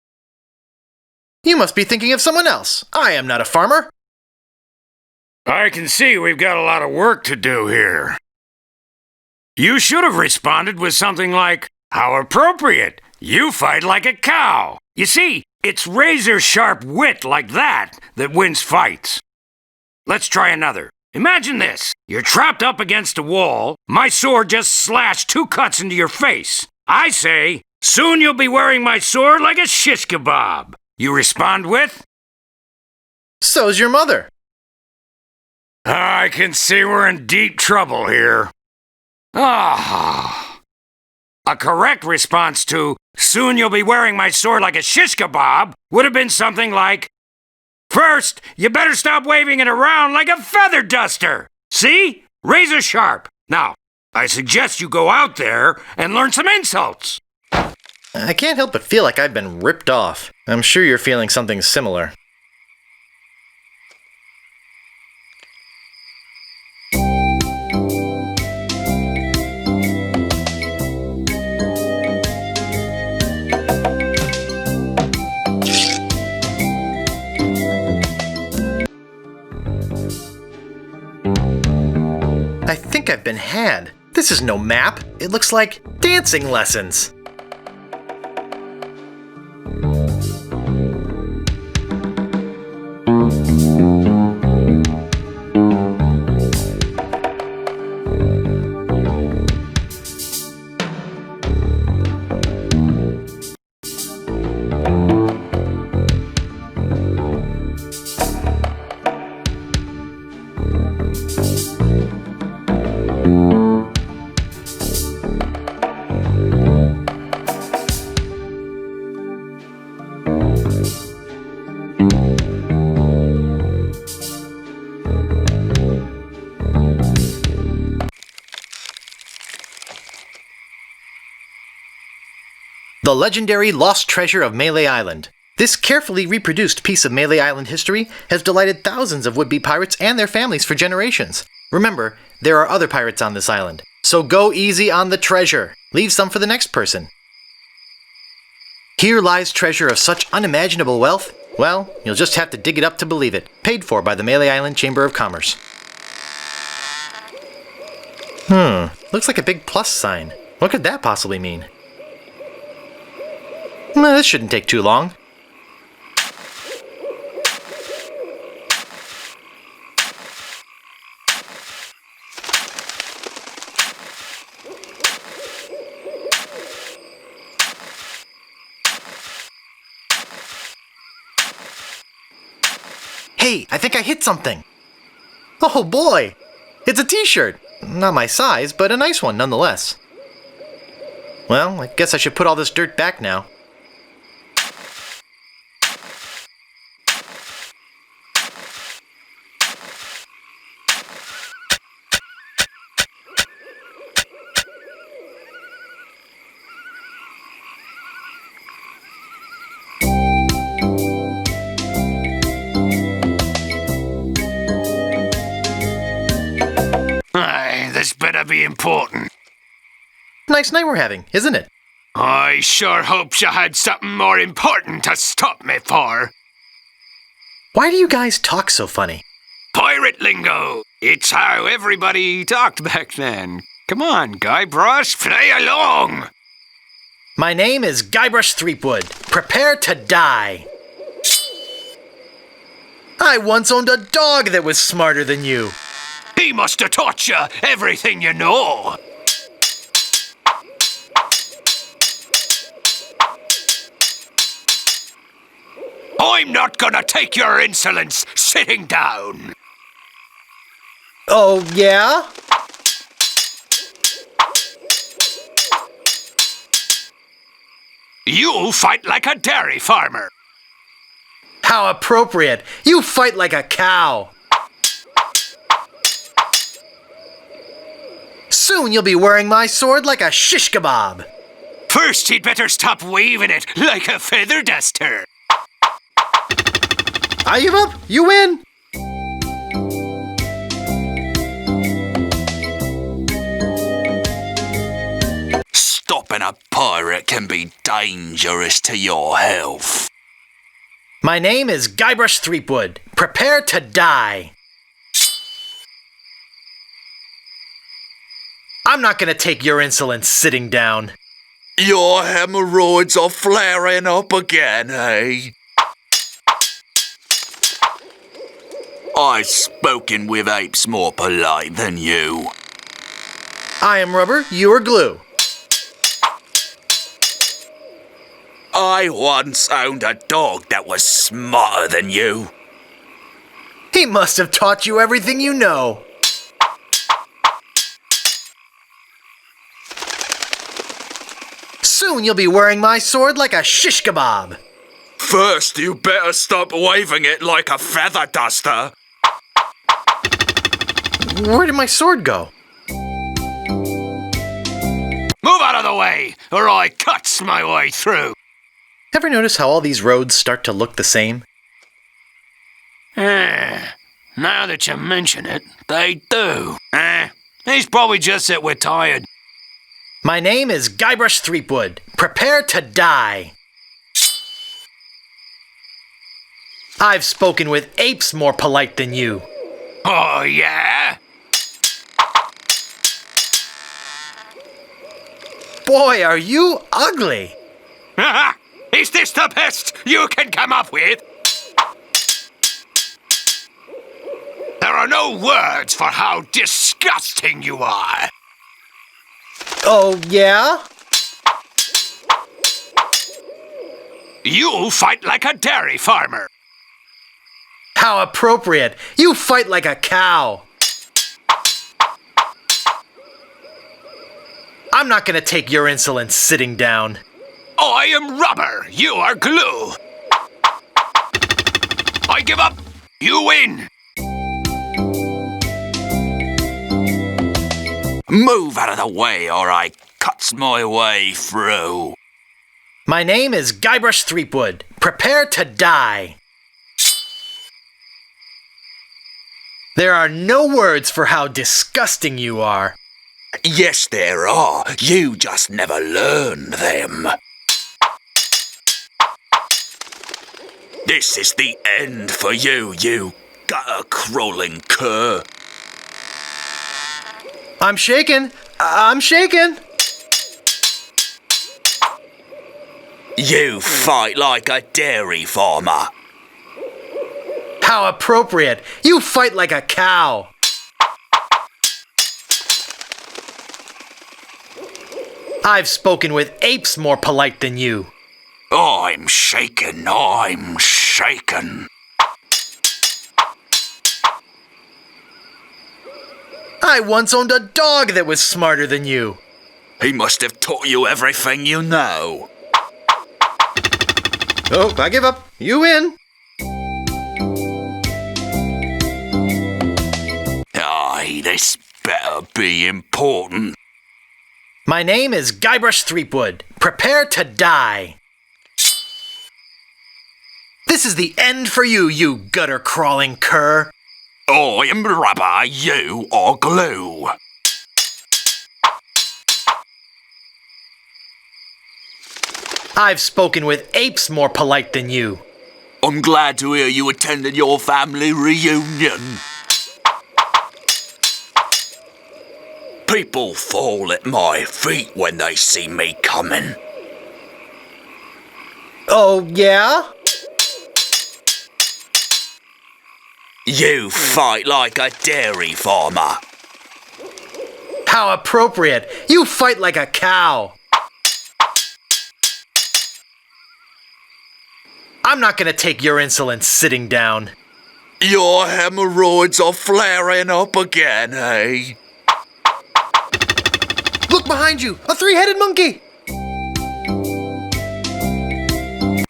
You must be thinking of someone else. I am not a farmer. I can see we've got a lot of work to do here. You should have responded with something like, how appropriate. You fight like a cow. You see, it's razor-sharp wit like that that wins fights. Let's try another. Imagine this. You're trapped up against a wall. My sword just slashed 2 cuts into your face. I say, soon you'll be wearing my sword like a shish kebab. You respond with? So's your mother. I can see we're in deep trouble here. Ah. A correct response to, soon you'll be wearing my sword like a shish kebab, would have been something like, first, you better stop waving it around like a feather duster. See? Razor sharp. Now, I suggest you go out there and learn some insults. I can't help but feel like I've been ripped off. I'm sure you're feeling something similar. I think I've been had. This is no map. It looks like dancing lessons. The legendary lost treasure of Melee Island. This carefully reproduced piece of Melee Island history has delighted thousands of would-be pirates and their families for generations. Remember, there are other pirates on this island, so go easy on the treasure. Leave some for the next person. Here lies treasure of such unimaginable wealth. Well, you'll just have to dig it up to believe it. Paid for by the Melee Island Chamber of Commerce. Looks like a big plus sign. What could that possibly mean? This shouldn't take too long. Hey, I think I hit something. Oh boy! It's a t-shirt. Not my size, but a nice one nonetheless. Well, I guess I should put all this dirt back now. This better be important. Nice night we're having, isn't it? I sure hoped you had something more important to stop me for. Why do you guys talk so funny? Pirate lingo. It's how everybody talked back then. Come on, Guybrush, play along. My name is Guybrush Threepwood. Prepare to die. I once owned a dog that was smarter than you. He must have taught you everything you know. I'm not gonna take your insolence sitting down. Oh, yeah? You'll fight like a dairy farmer. How appropriate. You fight like a cow. Soon you'll be wearing my sword like a shish kebab. First, he'd better stop waving it like a feather duster. I give up. You win. Stopping a pirate can be dangerous to your health. My name is Guybrush Threepwood. Prepare to die. I'm not gonna take your insolence sitting down. Your hemorrhoids are flaring up again, eh? I've spoken with apes more polite than you. I am rubber, you are glue. I once owned a dog that was smarter than you. He must have taught you everything you know. Soon you'll be wearing my sword like a shish kebab. First, you better stop waving it like a feather duster. Where did my sword go? Move out of the way, or I cuts my way through. Ever notice how all these roads start to look the same? Now that you mention it, they do. He's probably just that we're tired. My name is Guybrush Threepwood. Prepare to die. I've spoken with apes more polite than you. Oh, yeah? Boy, are you ugly. Is this the best you can come up with? There are no words for how disgusting you are. Oh, yeah? You fight like a dairy farmer. How appropriate. You fight like a cow. I'm not gonna take your insolence sitting down. I am rubber. You are glue. I give up. You win. Move out of the way or I cuts my way through. My name is Guybrush Threepwood. Prepare to die. There are no words for how disgusting you are. Yes, there are. You just never learned them. This is the end for you, you gutter-crawling cur. I'm shaken. I'm shaken. You fight like a dairy farmer. How appropriate. You fight like a cow. I've spoken with apes more polite than you. I'm shaken. I'm shaken. I once owned a dog that was smarter than you. He must have taught you everything you know. Oh, I give up. You win. Aye, this better be important. My name is Guybrush Threepwood. Prepare to die. This is the end for you, you gutter-crawling cur. I am rubber, you are glue. I've spoken with apes more polite than you. I'm glad to hear you attended your family reunion. People fall at my feet when they see me coming. Oh, yeah? You fight like a dairy farmer. How appropriate. You fight like a cow. I'm not gonna take your insolence sitting down. Your hemorrhoids are flaring up again, eh? Look behind you! A three-headed monkey!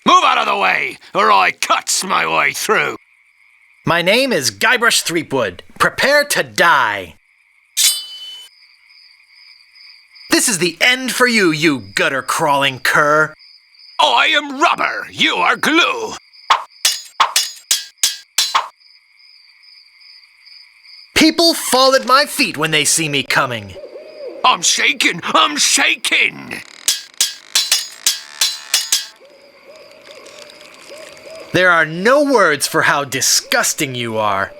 Move out of the way, or I cuts my way through. My name is Guybrush Threepwood. Prepare to die. This is the end for you, you gutter-crawling cur. I am rubber, you are glue. People fall at my feet when they see me coming. I'm shaking, I'm shaking. There are no words for how disgusting you are.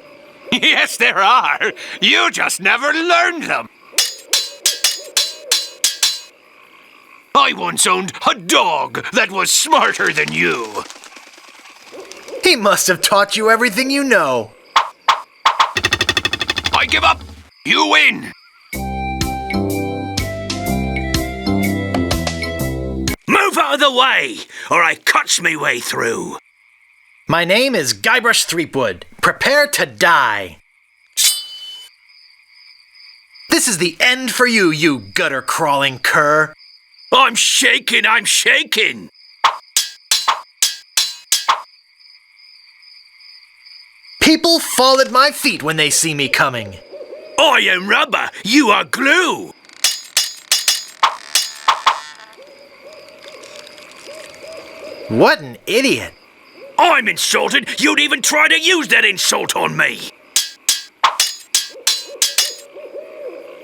Yes, there are. You just never learned them. I once owned a dog that was smarter than you. He must have taught you everything you know. I give up. You win. Move out of the way, or I cuts me way through. My name is Guybrush Threepwood. Prepare to die. This is the end for you, you gutter-crawling cur. I'm shaking, I'm shaking. People fall at my feet when they see me coming. I am rubber, you are glue. What an idiot. I'm insulted you'd even try to use that insult on me.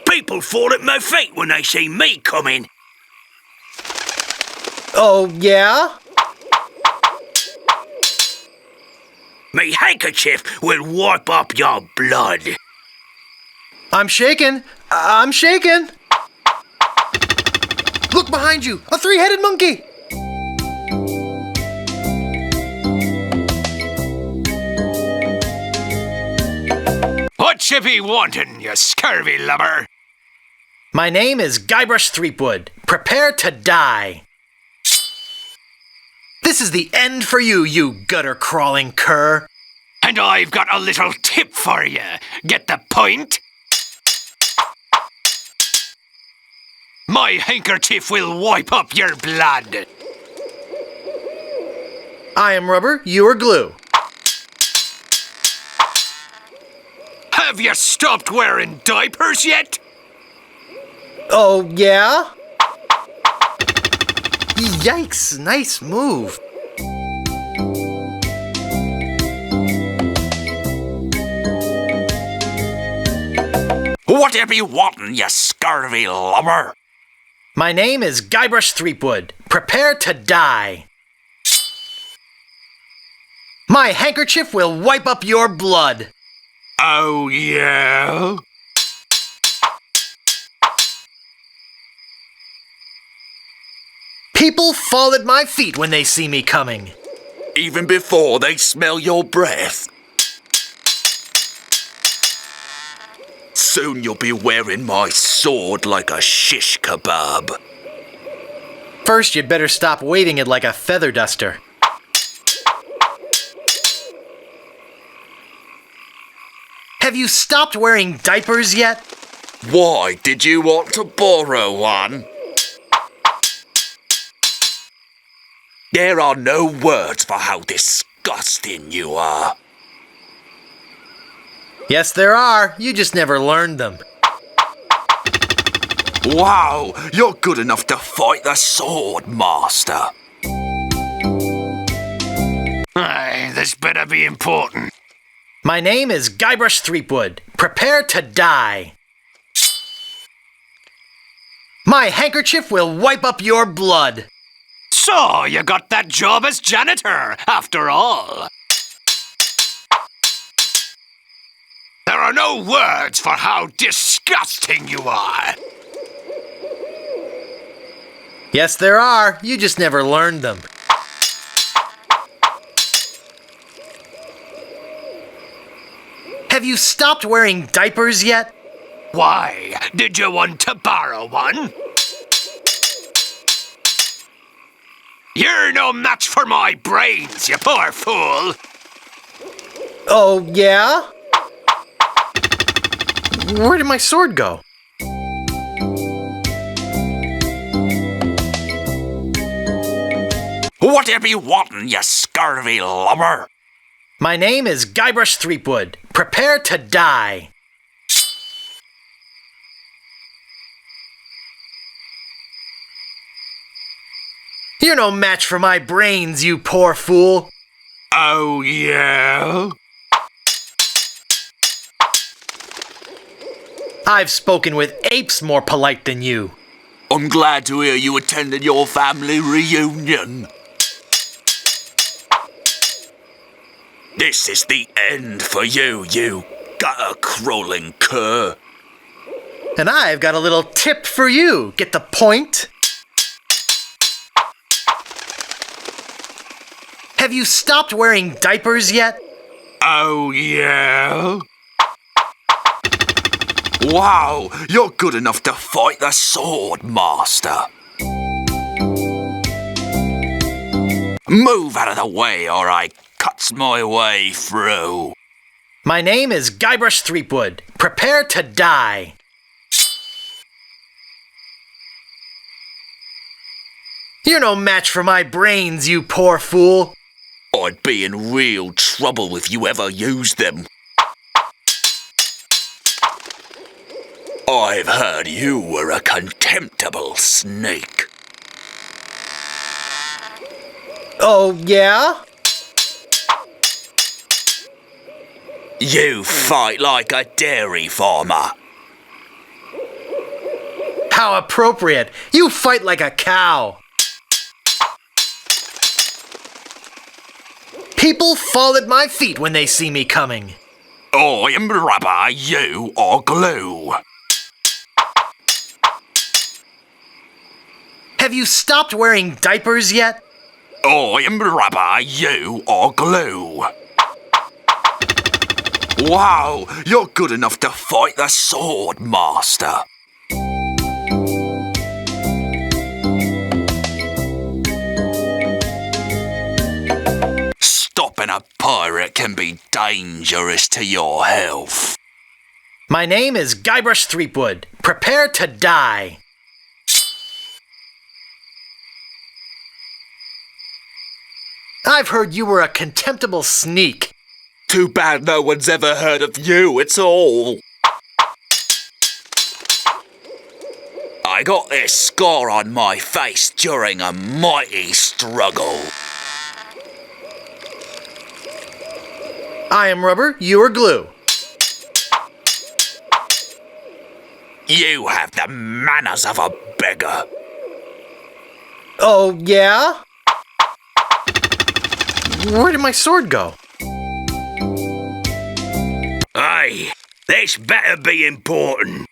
People fall at my feet when they see me coming. Oh, yeah? Me handkerchief will wipe up your blood. I'm shaken. I'm shaken. Look Look behind you! A three-headed monkey! What you be wanting, you scurvy lubber? My name is Guybrush Threepwood. Prepare to die. This is the end for you, you gutter-crawling cur. And I've got a little tip for you. Get the point? My handkerchief will wipe up your blood. I am rubber, you are glue. Have you stopped wearing diapers yet? Oh, yeah? Yikes, nice move. Whatever you wantin', you scurvy lubber? My name is Guybrush Threepwood. Prepare to die. My handkerchief will wipe up your blood. Oh, yeah? People fall at my feet when they see me coming. Even before they smell your breath? Soon you'll be wearing my sword like a shish kebab. First, you'd better stop waving it like a feather duster. Have you stopped wearing diapers yet? Why did you want to borrow one? There are no words for how disgusting you are. Yes, there are. You just never learned them. Wow, you're good enough to fight the sword, master. Aye, this better be important. My name is Guybrush Threepwood. Prepare to die. My handkerchief will wipe up your blood. So, you got that job as janitor, after all. There are no words for how disgusting you are. Yes, there are. You just never learned them. Have you stopped wearing diapers yet? Why? Did you want to borrow one? You're no match for my brains, you poor fool. Oh, yeah? Where did my sword go? Whatever you wantin', you scurvy lubber? My name is Guybrush Threepwood. Prepare to die. You're no match for my brains, you poor fool. Oh, yeah? I've spoken with apes more polite than you. I'm glad to hear you attended your family reunion. This is the end for you, you gutter-crawling cur. And I've got a little tip for you. Get the point? Have you stopped wearing diapers yet? Oh, yeah? Wow, you're good enough to fight the sword, master. Move out of the way or I cuts my way through. My name is Guybrush Threepwood. Prepare to die. You're no match for my brains, you poor fool. I'd be in real trouble if you ever used them. I've heard you were a contemptible snake. Oh, yeah? You fight like a dairy farmer. How appropriate. You fight like a cow. People fall at my feet when they see me coming. I am rubber, you are glue. Have you stopped wearing diapers yet? I'm rubber, you are glue. Wow, you're good enough to fight the sword, master. Stopping a pirate can be dangerous to your health. My name is Guybrush Threepwood. Prepare to die. I've heard you were a contemptible sneak. Too bad no one's ever heard of you at all. I got this scar on my face during a mighty struggle. I am rubber, you are glue. You have the manners of a beggar. Oh, yeah? Where did my sword go? Aye, this better be important.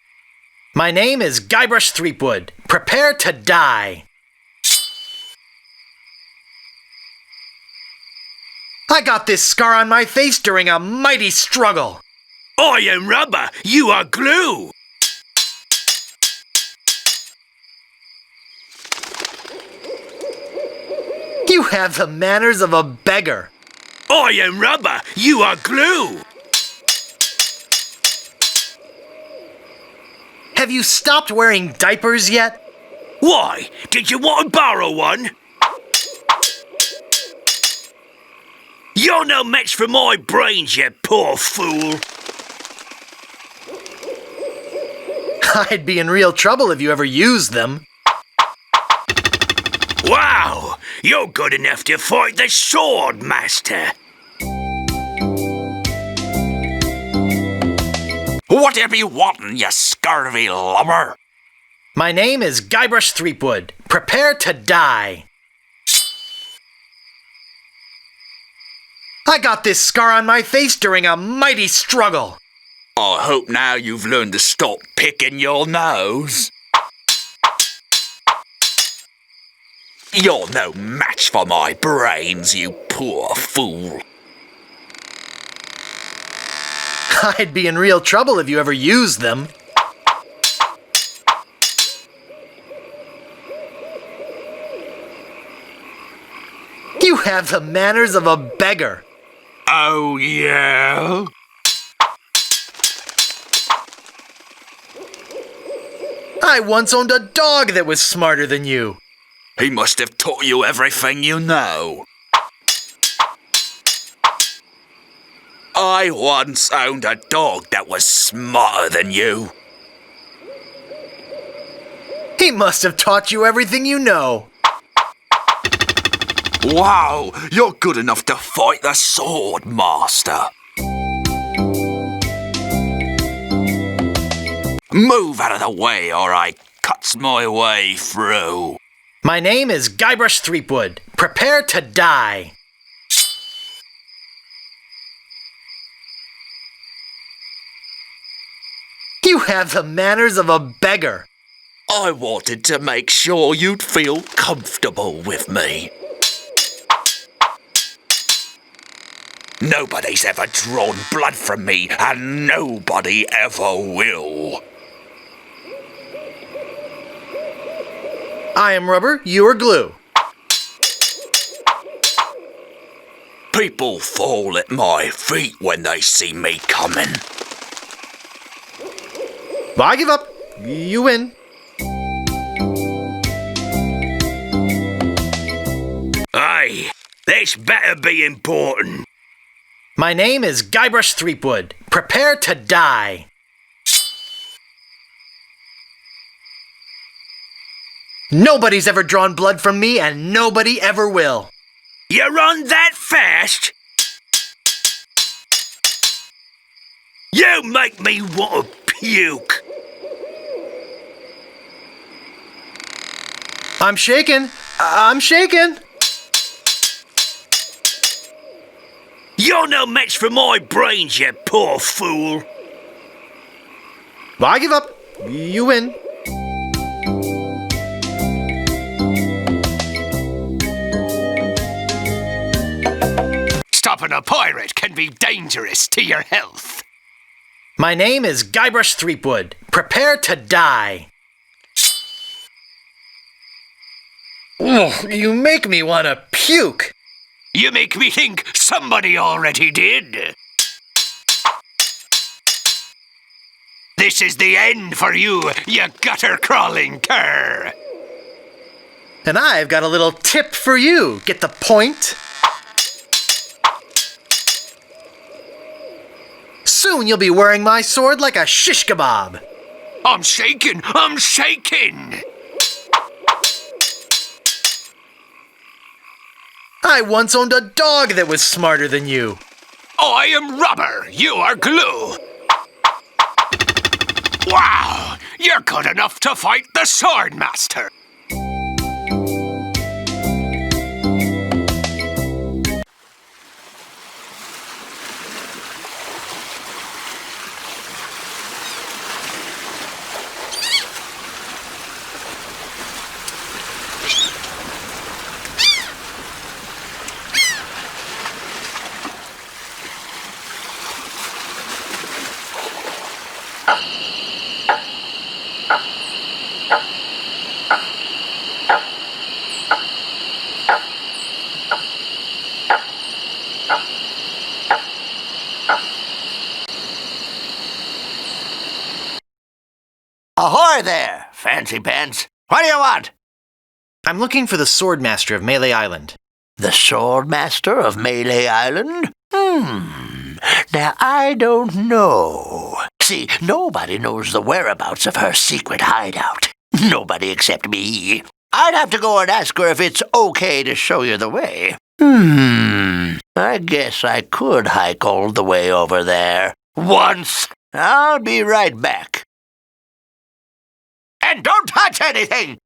My name is Guybrush Threepwood. Prepare to die. I got this scar on my face during a mighty struggle. I am rubber, you are glue. You have the manners of a beggar. I am rubber, you are glue. Have you stopped wearing diapers yet? Why? Did you want to borrow one? You're no match for my brains, you poor fool. I'd be in real trouble if you ever used them. Wow, you're good enough to fight the sword master. Whatever you wantin', you scurvy lubber? My name is Guybrush Threepwood. Prepare to die. I got this scar on my face during a mighty struggle. I hope now you've learned to stop picking your nose. You're no match for my brains, you poor fool. I'd be in real trouble if you ever used them. You have the manners of a beggar. Oh, yeah? I once owned a dog that was smarter than you. He must have taught you everything you know. I once owned a dog that was smarter than you. He must have taught you everything you know. Wow, you're good enough to fight the sword master. Move out of the way or I cuts my way through. My name is Guybrush Threepwood. Prepare to die. You have the manners of a beggar. I wanted to make sure you'd feel comfortable with me. Nobody's ever drawn blood from me, and nobody ever will. I am rubber, you are glue. People fall at my feet when they see me coming. I give up. You win. Aye, this better be important. My name is Guybrush Threepwood. Prepare to die. Nobody's ever drawn blood from me, and nobody ever will. You run that fast? You make me want to puke. I'm shaking. I'm shaking. You're no match for my brains, you poor fool. I give up. You win. Stopping a pirate can be dangerous to your health. My name is Guybrush Threepwood. Prepare to die. Ugh, you make me want to puke. You make me think somebody already did. This is the end for you, you gutter-crawling cur. And I've got a little tip for you. Get the point? Soon you'll be wearing my sword like a shish kebab. I'm shaking! I'm shaking! I once owned a dog that was smarter than you. I am rubber. You are glue. Wow! You're good enough to fight the Sword Master. Ahoy there, fancy pants. What do you want? I'm looking for the Swordmaster of Melee Island. The Swordmaster of Melee Island? Now I don't know. See, nobody knows the whereabouts of her secret hideout. Nobody except me. I'd have to go and ask her if it's okay to show you the way. I guess I could hike all the way over there. Once. I'll be right back. And don't touch anything!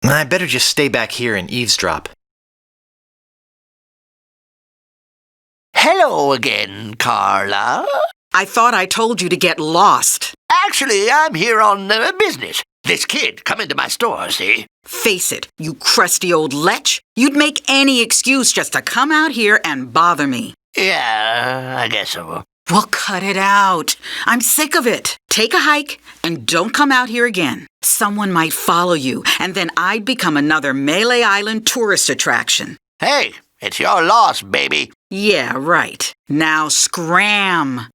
I better just stay back here and eavesdrop. Hello again, Carla. I thought I told you to get lost. Actually, I'm here on business. This kid come into my store, see? Face it, you crusty old lech. You'd make any excuse just to come out here and bother me. Yeah, I guess so. Well, cut it out. I'm sick of it. Take a hike and don't come out here again. Someone might follow you, and then I'd become another Melee Island tourist attraction. Hey, it's your loss, baby. Yeah, right. Now scram.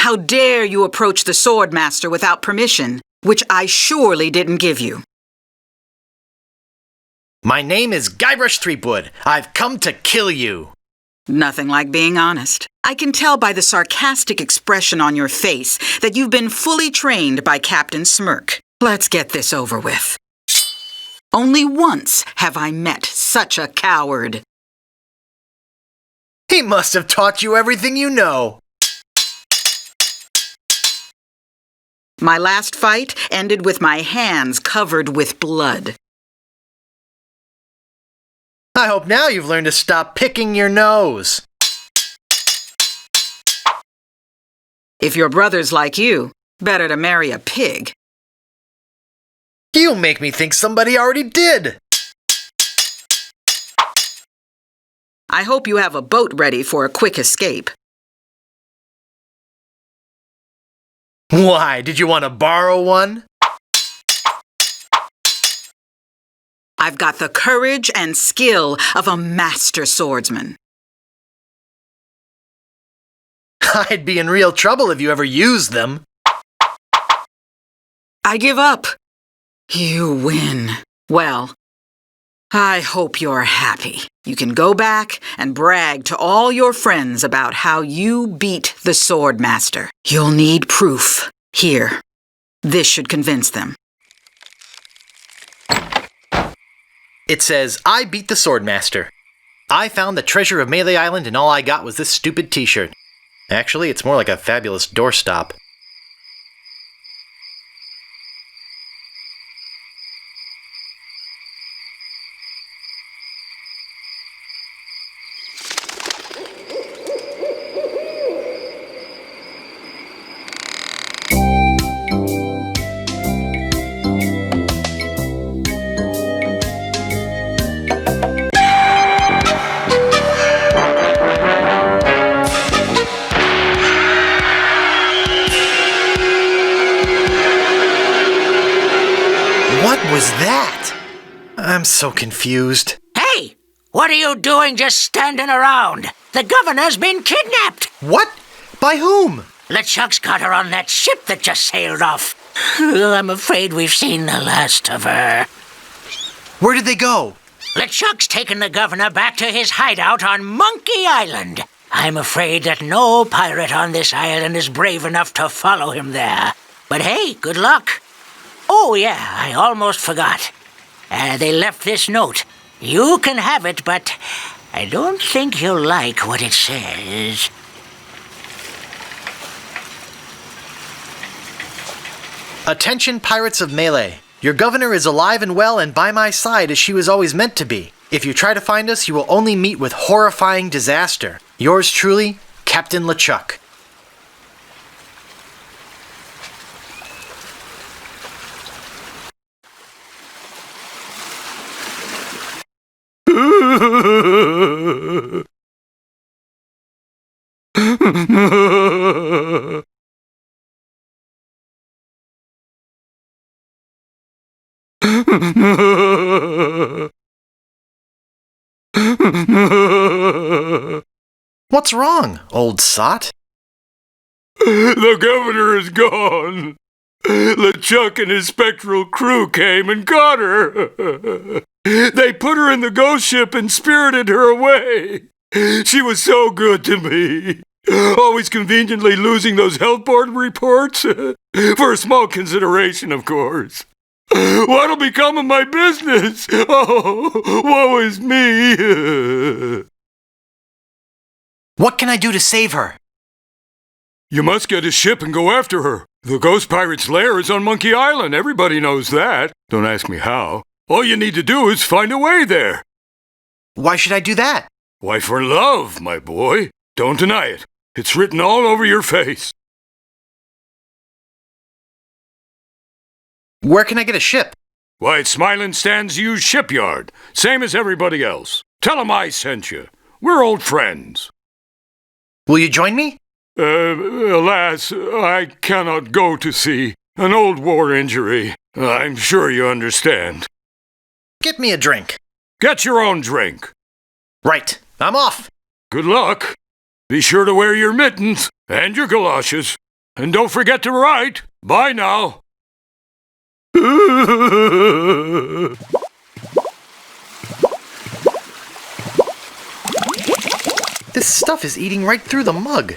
How dare you approach the Swordmaster without permission, which I surely didn't give you. My name is Guybrush Threepwood. I've come to kill you. Nothing like being honest. I can tell by the sarcastic expression on your face that you've been fully trained by Captain Smirk. Let's get this over with. Only once have I met such a coward. He must have taught you everything you know. My last fight ended with my hands covered with blood. I hope now you've learned to stop picking your nose. If your brother's like you, better to marry a pig. You make me think somebody already did. I hope you have a boat ready for a quick escape. Why, did you want to borrow one? I've got the courage and skill of a master swordsman. I'd be in real trouble if you ever used them. I give up. You win. Well, I hope you're happy. You can go back and brag to all your friends about how you beat the Swordmaster. You'll need proof. Here. This should convince them. It says, I beat the Swordmaster. I found the treasure of Melee Island and all I got was this stupid t-shirt. Actually, it's more like a fabulous doorstop. What was that? I'm so confused. Hey! What are you doing just standing around? The governor's been kidnapped! What? By whom? LeChuck's got her on that ship that just sailed off. I'm afraid we've seen the last of her. Where did they go? LeChuck's taken the governor back to his hideout on Monkey Island. I'm afraid that no pirate on this island is brave enough to follow him there. But hey, good luck. Oh yeah, I almost forgot. They left this note. You can have it, but I don't think you'll like what it says. Attention, pirates of Melee. Your governor is alive and well and by my side as she was always meant to be. If you try to find us, you will only meet with horrifying disaster. Yours truly, Captain LeChuck. What's wrong, old sot? The governor is gone. LeChuck and his spectral crew came and got her. They put her in the ghost ship and spirited her away. She was so good to me. Always conveniently losing those health board reports. For a small consideration, of course. What'll become of my business? Oh, woe is me. What can I do to save her? You must get a ship and go after her. The ghost pirate's lair is on Monkey Island. Everybody knows that. Don't ask me how. All you need to do is find a way there. Why should I do that? Why, for love, my boy. Don't deny it. It's written all over your face. Where can I get a ship? Why, it's Smilin' Stan's used shipyard. Same as everybody else. Tell 'em I sent you. We're old friends. Will you join me? Alas, I cannot go to sea. An old war injury. I'm sure you understand. Get me a drink. Get your own drink. Right. I'm off. Good luck. Be sure to wear your mittens and your galoshes. And don't forget to write. Bye now. This stuff is eating right through the mug.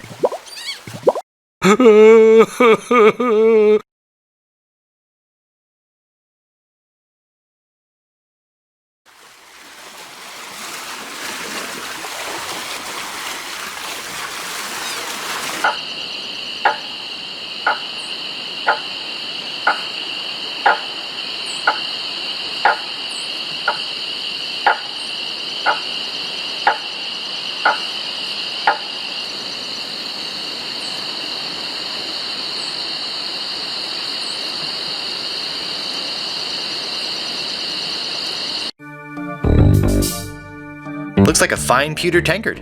Looks like a fine pewter tankard.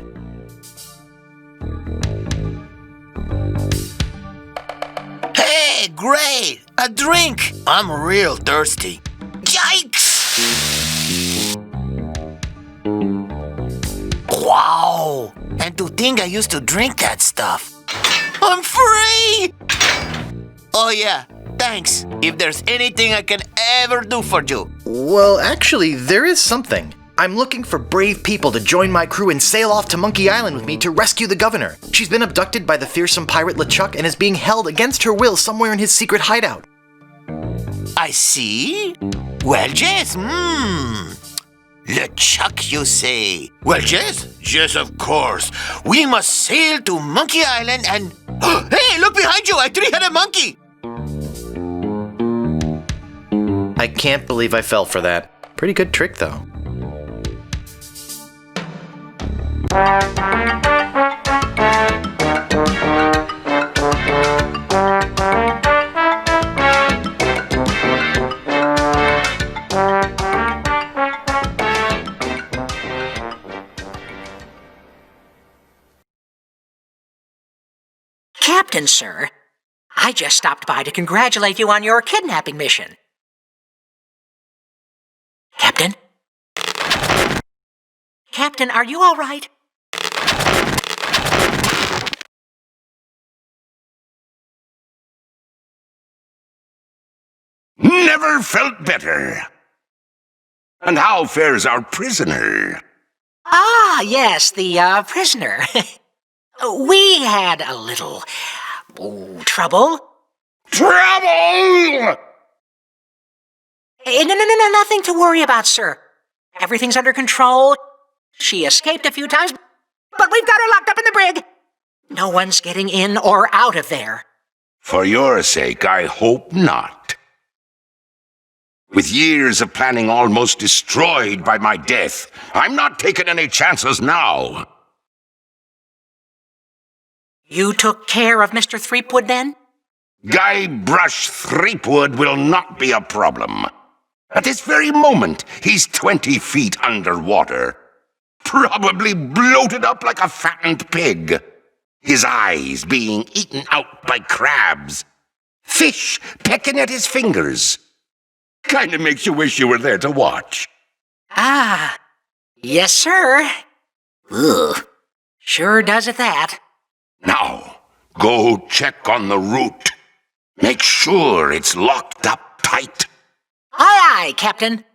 Hey, great! A drink! I'm real thirsty. Yikes! Wow! And to think I used to drink that stuff. I'm free! Oh yeah, thanks. If there's anything I can ever do for you. Well, actually, there is something. I'm looking for brave people to join my crew and sail off to Monkey Island with me to rescue the governor. She's been abducted by the fearsome pirate LeChuck and is being held against her will somewhere in his secret hideout. I see. Well, yes, LeChuck, you say? Well, yes, of course. We must sail to Monkey Island and... Hey, look behind you, a three-headed monkey! I can't believe I fell for that. Pretty good trick, though. Captain, sir, I just stopped by to congratulate you on your kidnapping mission. Captain? Captain, are you all right? Never felt better. And how fares our prisoner? Ah, yes, the prisoner. We had a little trouble. Trouble! No, nothing to worry about, sir. Everything's under control. She escaped a few times, but we've got her locked up in the brig. No one's getting in or out of there. For your sake, I hope not. With years of planning almost destroyed by my death, I'm not taking any chances now. You took care of Mr. Threepwood, then? Guybrush Threepwood will not be a problem. At this very moment, he's 20 feet underwater. Probably bloated up like a fattened pig. His eyes being eaten out by crabs. Fish pecking at his fingers. Kinda makes you wish you were there to watch. Ah, yes, sir. Ugh. Sure does at that. Now, go check on the route. Make sure it's locked up tight. Aye, aye, Captain.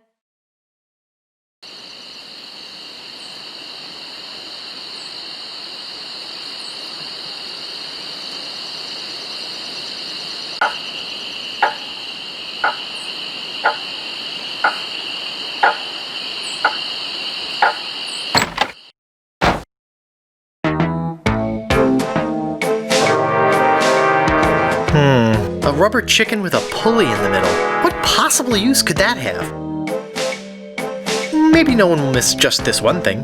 A rubber chicken with a pulley in the middle. What possible use could that have? Maybe no one will miss just this one thing.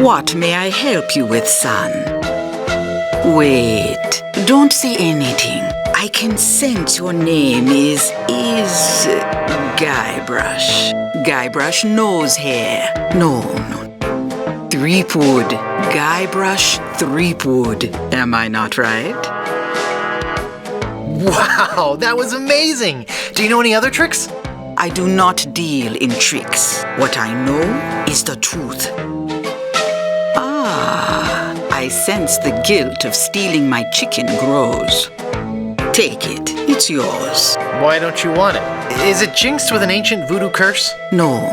What may I help you with, son? Wait, don't say anything. I can sense your name is Guybrush. Guybrush nose hair. No. Threepwood. Guybrush Threepwood. Am I not right? Wow, that was amazing! Do you know any other tricks? I do not deal in tricks. What I know is the truth. Ah, I sense the guilt of stealing my chicken grows. Take it. It's yours. Why don't you want it? Is it jinxed with an ancient voodoo curse? No.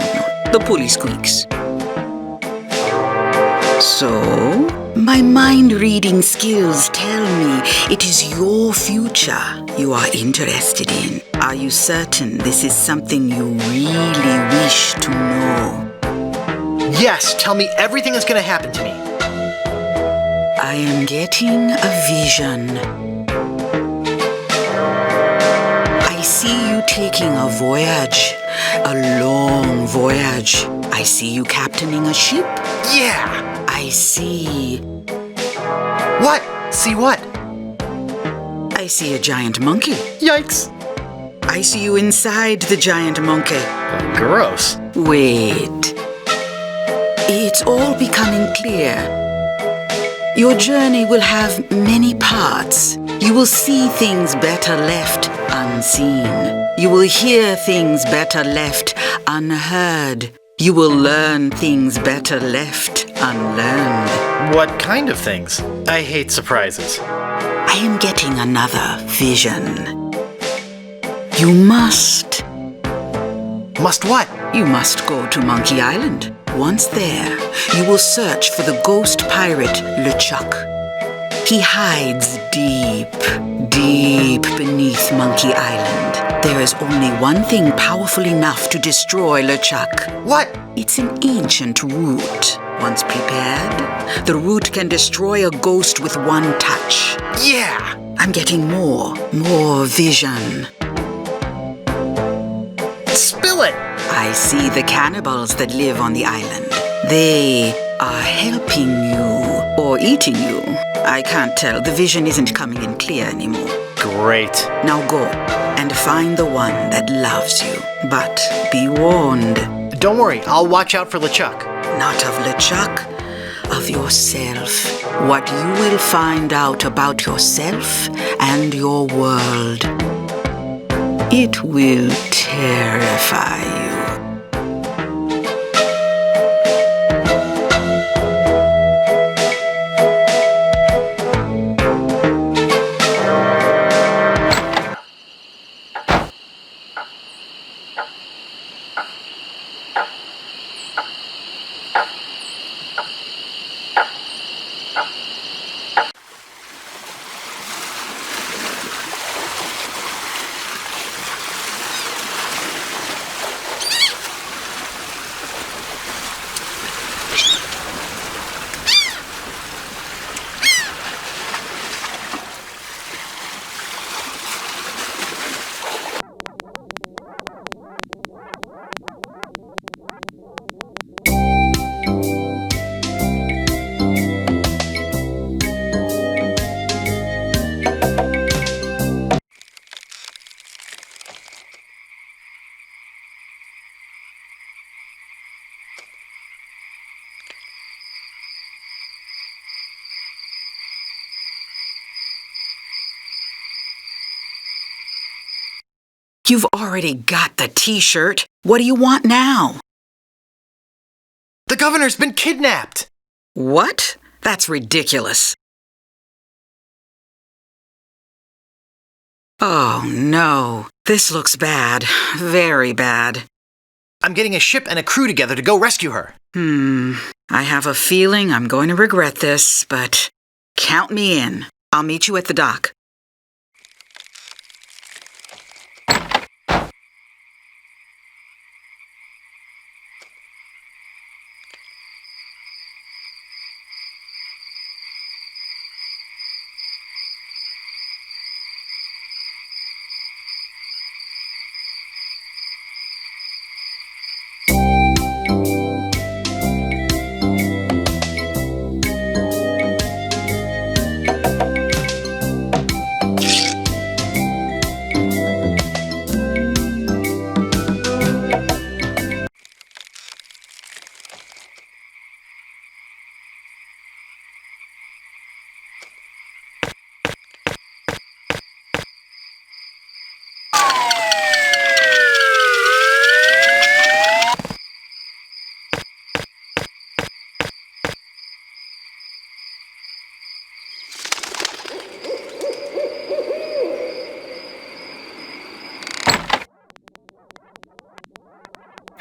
The pulley squeaks. So, my mind-reading skills tell me it is your future you are interested in. Are you certain this is something you really wish to know? Yes, tell me everything that's going to happen to me. I am getting a vision. I see you taking a voyage, a long voyage. I see you captaining a ship. Yeah! I see... What? See what? I see a giant monkey. Yikes! I see you inside the giant monkey. Gross. Wait. It's all becoming clear. Your journey will have many parts. You will see things better left unseen. You will hear things better left unheard. You will learn things better left unlearned. What kind of things? I hate surprises. I am getting another vision. You must. Must what? You must go to Monkey Island. Once there, you will search for the ghost pirate LeChuck. He hides deep, deep beneath Monkey Island. There is only one thing powerful enough to destroy LeChuck. What? It's an ancient root. Once prepared, the root can destroy a ghost with one touch. Yeah! I'm getting more vision. Spill it! I see the cannibals that live on the island. They are helping you or eating you. I can't tell. The vision isn't coming in clear anymore. Great. Now go and find the one that loves you. But be warned. Don't worry, I'll watch out for LeChuck. Not of LeChuck, of yourself. What you will find out about yourself and your world. It will terrify you. You've already got the t-shirt. What do you want now? The governor's been kidnapped! What? That's ridiculous. Oh, no. This looks bad. Very bad. I'm getting a ship and a crew together to go rescue her. I have a feeling I'm going to regret this, but count me in. I'll meet you at the dock.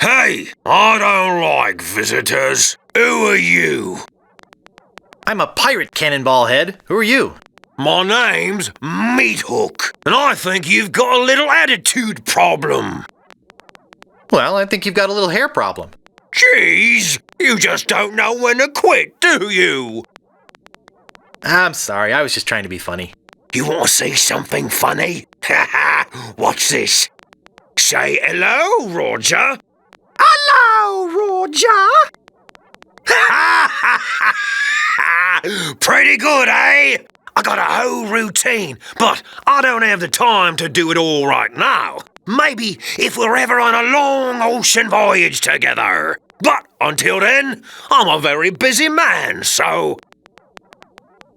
Hey, I don't like visitors. Who are you? I'm a pirate, Cannonball Head. Who are you? My name's Meat Hook, and I think you've got a little attitude problem. Well, I think you've got a little hair problem. Jeez, you just don't know when to quit, do you? I'm sorry, I was just trying to be funny. You want to see something funny? Ha! Watch this. Say hello, Roger. Hello, Roger! Pretty good, eh? I got a whole routine, but I don't have the time to do it all right now. maybe if we're ever on a long ocean voyage together. But until then, I'm a very busy man, so...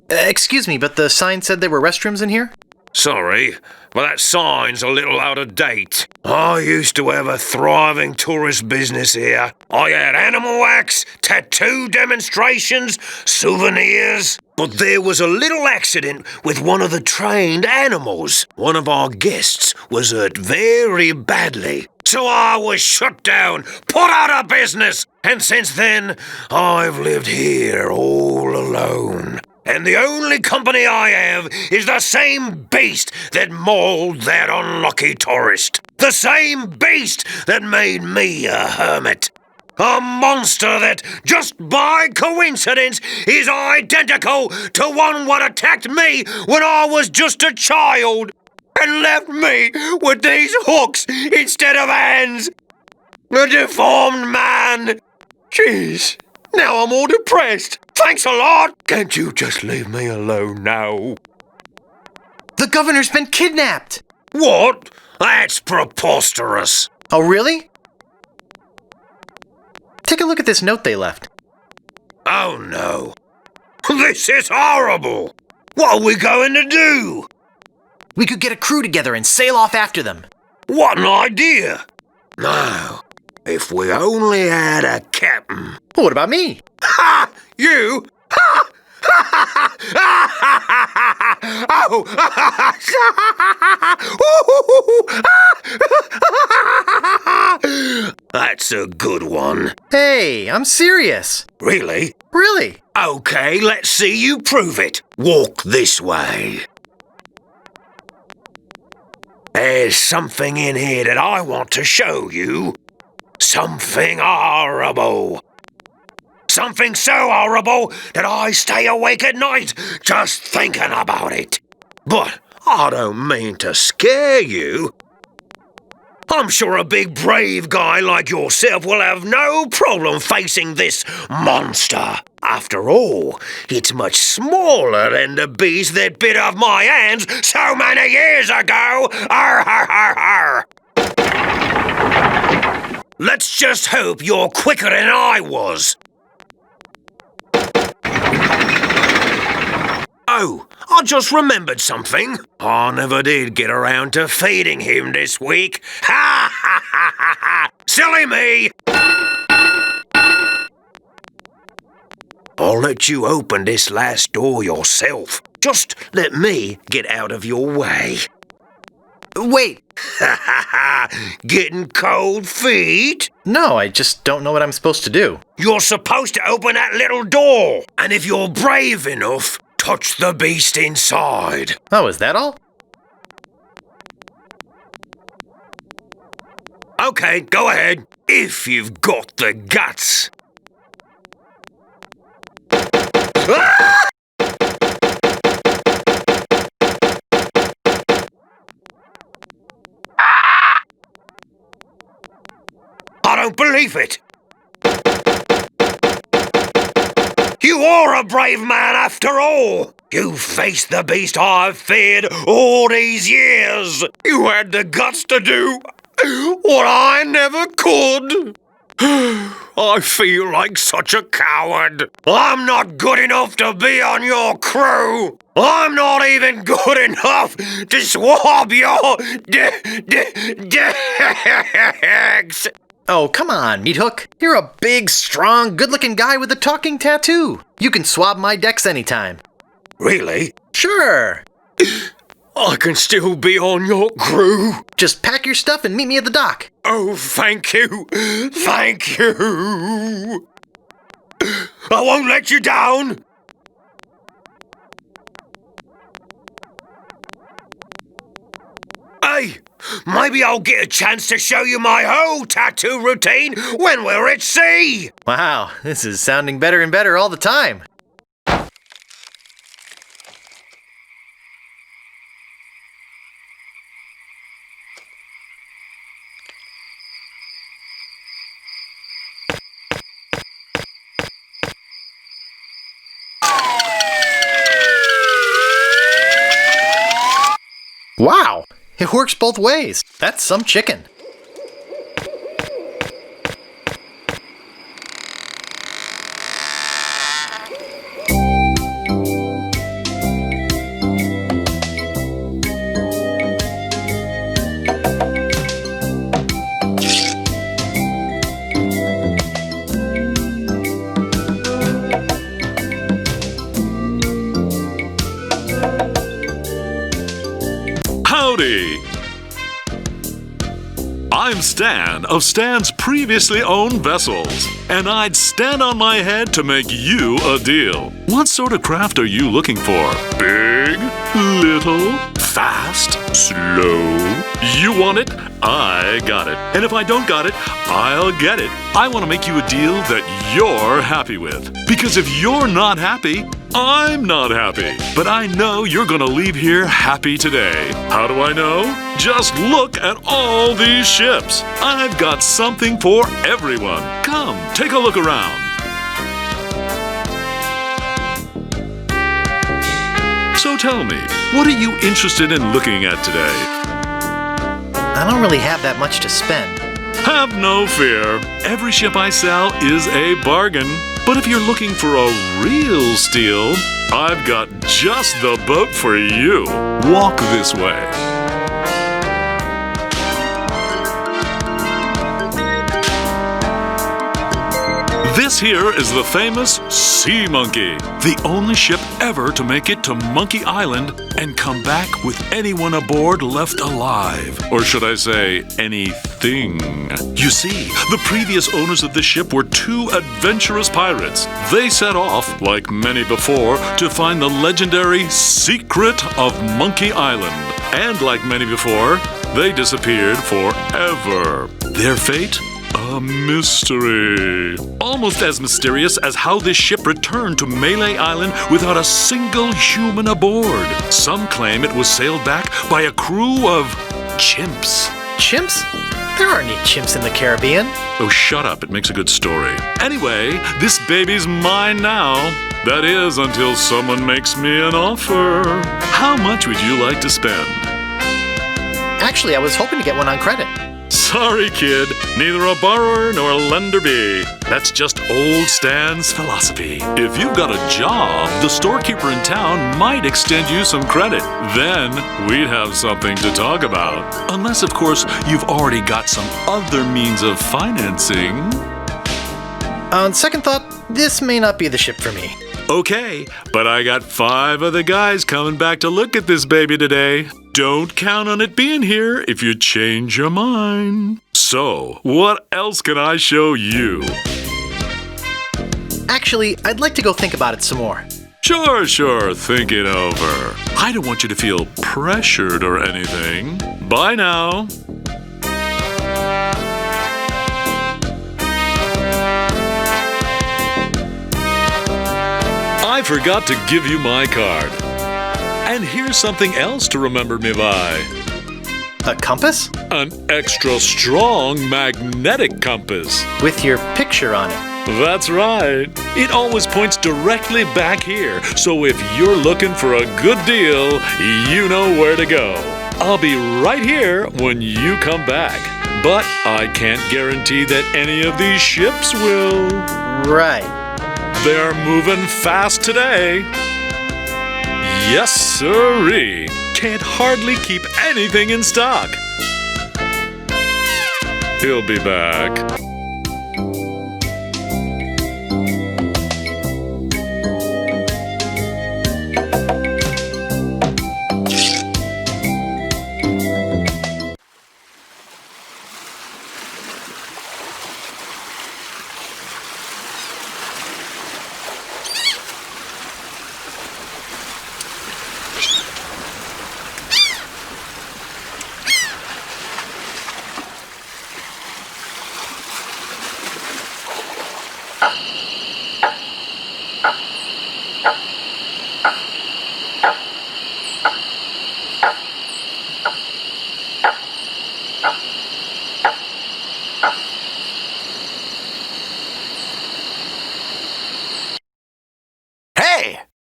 Excuse me, but the sign said there were restrooms in here? Sorry, but that sign's a little out of date. I used to have a thriving tourist business here. I had animal wax, tattoo demonstrations, souvenirs. But there was a little accident with one of the trained animals. One of our guests was hurt very badly. So I was shut down, put out of business. And since then, I've lived here all alone. And the only company I have is the same beast that mauled that unlucky tourist. The same beast that made me a hermit. A monster that, just by coincidence, is identical to one what attacked me when I was just a child and left me with these hooks instead of hands. A deformed man. Jeez, now I'm all depressed. Thanks a lot. Can't you just leave me alone now? The governor's been kidnapped! What? That's preposterous. Oh, really? Take a look at this note they left. Oh no. This is horrible. What are we going to do? We could get a crew together and sail off after them. What an idea. Now, if we only had a captain. Well, what about me? Ha! You? Ha! Oh! That's a good one. Hey, I'm serious. Really? Really? Okay, let's see you prove it. Walk this way. There's something in here that I want to show you. Something horrible. Something so horrible that I stay awake at night just thinking about it. But I don't mean to scare you. I'm sure a big brave guy like yourself will have no problem facing this monster. After all, it's much smaller than the beast that bit off my hands so many years ago. Arr, har, har, har. Let's just hope you're quicker than I was. Oh, I just remembered something. I never did get around to feeding him this week. Ha ha ha ha ha! Silly me! I'll let you open this last door yourself. Just let me get out of your way. Wait. Ha ha ha! Getting cold feet? No, I just don't know what I'm supposed to do. You're supposed to open that little door. And if you're brave enough, touch the beast inside. Oh, is that all? Okay, go ahead. If you've got the guts. Ah! I don't believe it. You are a brave man after all. You faced the beast I've feared all these years. You had the guts to do what I never could. I feel like such a coward. I'm not good enough to be on your crew. I'm not even good enough to swab your decks. Oh, come on, Meathook. You're a big, strong, good-looking guy with a talking tattoo. You can swab my decks anytime. Really? Sure. I can still be on your crew. Just pack your stuff and meet me at the dock. Oh, thank you. Thank you. I won't let you down. Hey, maybe I'll get a chance to show you my whole tattoo routine when we're at sea. Wow, this is sounding better and better all the time. Wow, It works both ways. That's some chicken. Howdy! I'm Stan of Stan's previously owned vessels, and I'd stand on my head to make you a deal. What sort of craft are you looking for? Big? Little? Fast? Slow? You want it? I got it. And if I don't got it, I'll get it. I want to make you a deal that you're happy with. Because if you're not happy, I'm not happy. But I know you're gonna leave here happy today. How do I know? Just look at all these ships. I've got something for everyone. Come, take a look around. So tell me, what are you interested in looking at today? I don't really have that much to spend. Have no fear. Every ship I sell is a bargain. But if you're looking for a real steal, I've got just the boat for you. Walk this way. This here is the famous Sea Monkey, the only ship ever to make it to Monkey Island and come back with anyone aboard left alive. Or should I say, anything. You see, the previous owners of this ship were two adventurous pirates. They set off, like many before, to find the legendary secret of Monkey Island. And like many before, they disappeared forever. Their fate? A mystery. Almost as mysterious as how this ship returned to Malay Island without a single human aboard. Some claim it was sailed back by a crew of chimps. Chimps? There aren't any chimps in the Caribbean. Oh, shut up. It makes a good story. Anyway, this baby's mine now. That is, until someone makes me an offer. How much would you like to spend? Actually, I was hoping to get one on credit. Sorry, kid. Neither a borrower nor a lender be. That's just old Stan's philosophy. If you've got a job, the storekeeper in town might extend you some credit. Then we'd have something to talk about. Unless, of course, you've already got some other means of financing. On second thought, this may not be the ship for me. Okay, but I got 5 other guys coming back to look at this baby today. Don't count on it being here if you change your mind. So, what else can I show you? Actually, I'd like to go think about it some more. Sure, think it over. I don't want you to feel pressured or anything. Bye now. I forgot to give you my card. And here's something else to remember me by. A compass? An extra strong magnetic compass. With your picture on it. That's right. It always points directly back here, so if you're looking for a good deal, you know where to go. I'll be right here when you come back. But I can't guarantee that any of these ships will. Right. They're moving fast today. Yes, sirree. Can't hardly keep anything in stock. He'll be back.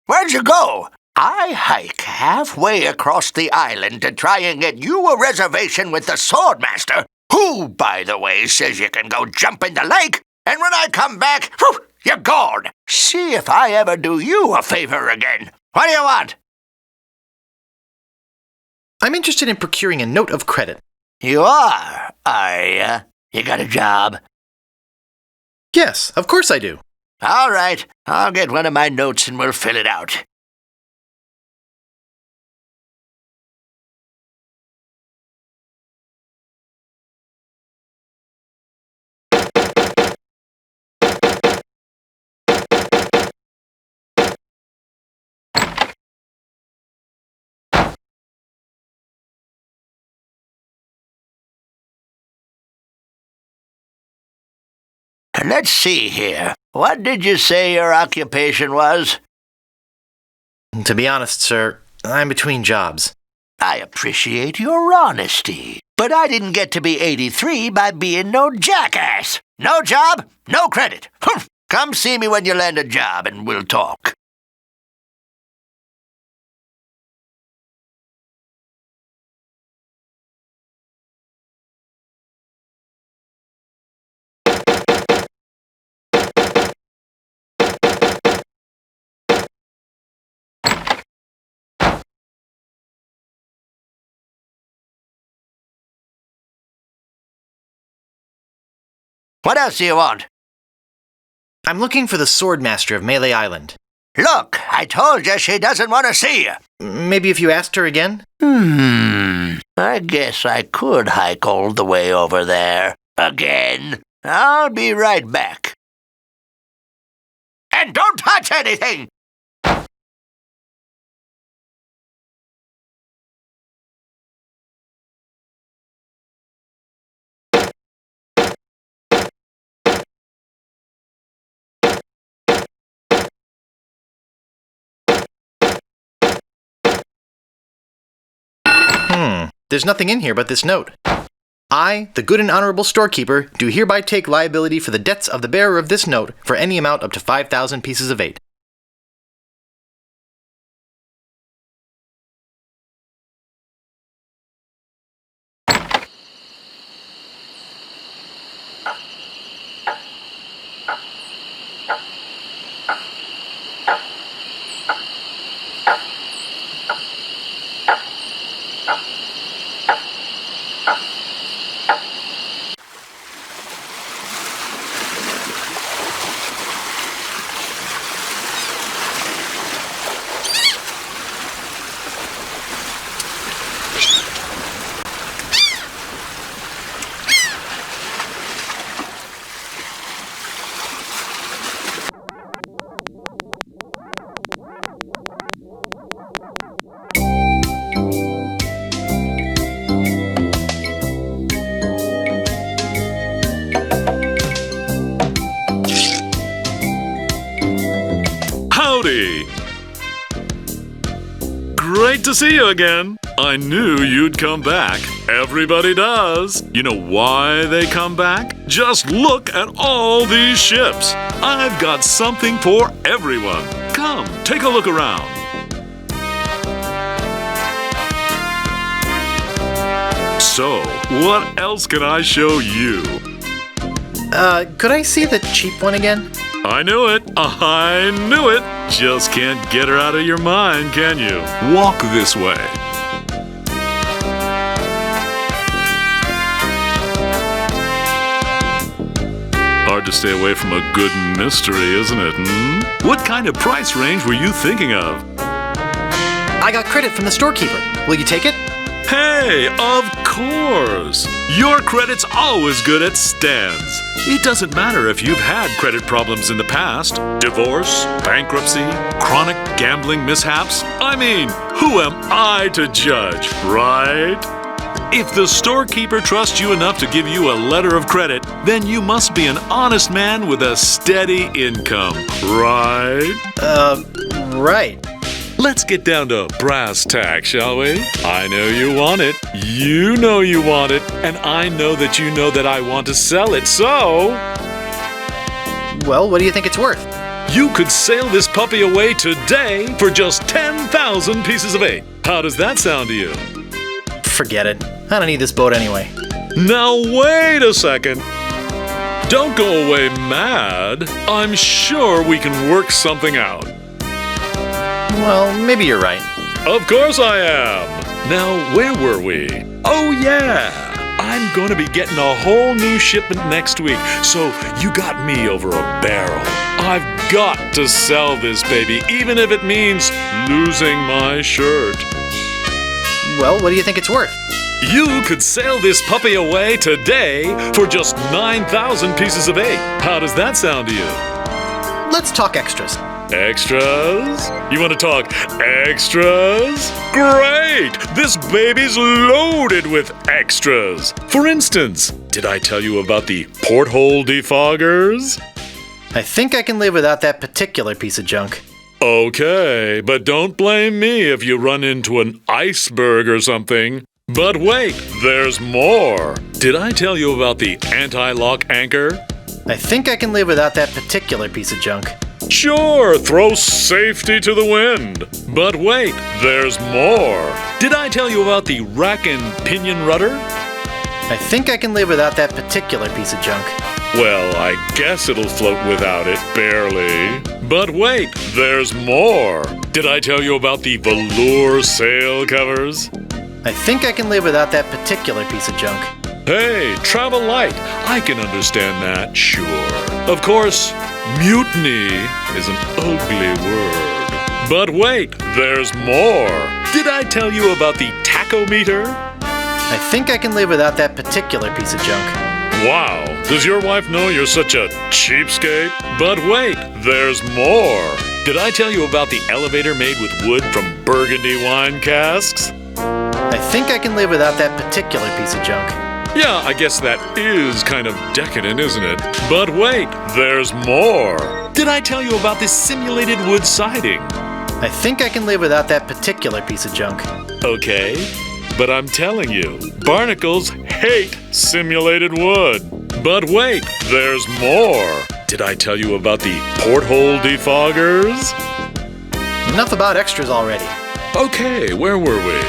Where'd you go? I hike halfway across the island to try and get you a reservation with the Swordmaster, who, by the way, says you can go jump in the lake, and when I come back, whew, you're gone. See if I ever do you a favor again. What do you want? I'm interested in procuring a note of credit. You are you? You got a job? Yes, of course I do. All right, I'll get one of my notes and we'll fill it out. Let's see here. What did you say your occupation was? To be honest, sir, I'm between jobs. I appreciate your honesty, but I didn't get to be 83 by being no jackass. No job, no credit. Humph. Come see me when you land a job and we'll talk. What else do you want? I'm looking for the Swordmaster of Melee Island. Look, I told you she doesn't want to see you. Maybe if you asked her again? I guess I could hike all the way over there. Again. I'll be right back. And don't touch anything! There's nothing in here but this note. I, the good and honorable storekeeper, do hereby take liability for the debts of the bearer of this note for any amount up to 5,000 pieces of 8. Howdy! Great to see you again. I knew you'd come back. Everybody does. You know why they come back? Just look at all these ships. I've got something for everyone. Come, take a look around. So, what else can I show you? Could I see the cheap one again? I knew it. I knew it. Just can't get her out of your mind, can you? Walk this way. Hard to stay away from a good mystery, isn't it? What kind of price range were you thinking of? I got credit from the storekeeper. Will you take it? Hey, of course! Your credit's always good at stands. It doesn't matter if you've had credit problems in the past. Divorce, bankruptcy, chronic gambling mishaps. I mean, who am I to judge, right? If the storekeeper trusts you enough to give you a letter of credit, then you must be an honest man with a steady income, right? Right. Let's get down to brass tacks, shall we? I know you want it. You know you want it. And I know that I want to sell it, so... Well, what do you think it's worth? You could sail this puppy away today for just 10,000 pieces of 8. How does that sound to you? Forget it. I don't need this boat anyway. Now wait a second. Don't go away mad. I'm sure we can work something out. Well, maybe you're right. Of course I am. Now, where were we? Oh yeah. I'm going to be getting a whole new shipment next week, so you got me over a barrel. I've got to sell this baby, even if it means losing my shirt. Well, what do you think it's worth? You could sail this puppy away today for just 9,000 pieces of 8. How does that sound to you? Let's talk extras. Extras? You want to talk extras? Great! This baby's loaded with extras. For instance, did I tell you about the porthole defoggers? I think I can live without that particular piece of junk. Okay, but don't blame me if you run into an iceberg or something. But wait, there's more. Did I tell you about the anti-lock anchor? I think I can live without that particular piece of junk. Sure, throw safety to the wind. But wait, there's more. Did I tell you about the rack and pinion rudder? I think I can live without that particular piece of junk. Well, I guess it'll float without it, barely. But wait, there's more. Did I tell you about the velour sail covers? I think I can live without that particular piece of junk. Hey, travel light. I can understand that, sure. Of course, mutiny is an ugly word. But wait, there's more. Did I tell you about the tachometer? I think I can live without that particular piece of junk. Wow, does your wife know you're such a cheapskate? But wait, there's more. Did I tell you about the elevator made with wood from Burgundy wine casks? I think I can live without that particular piece of junk. Yeah, I guess that is kind of decadent, isn't it? But wait, there's more. Did I tell you about this simulated wood siding? I think I can live without that particular piece of junk. Okay, but I'm telling you, barnacles hate simulated wood. But wait, there's more. Did I tell you about the porthole defoggers? Enough about extras already. Okay, where were we?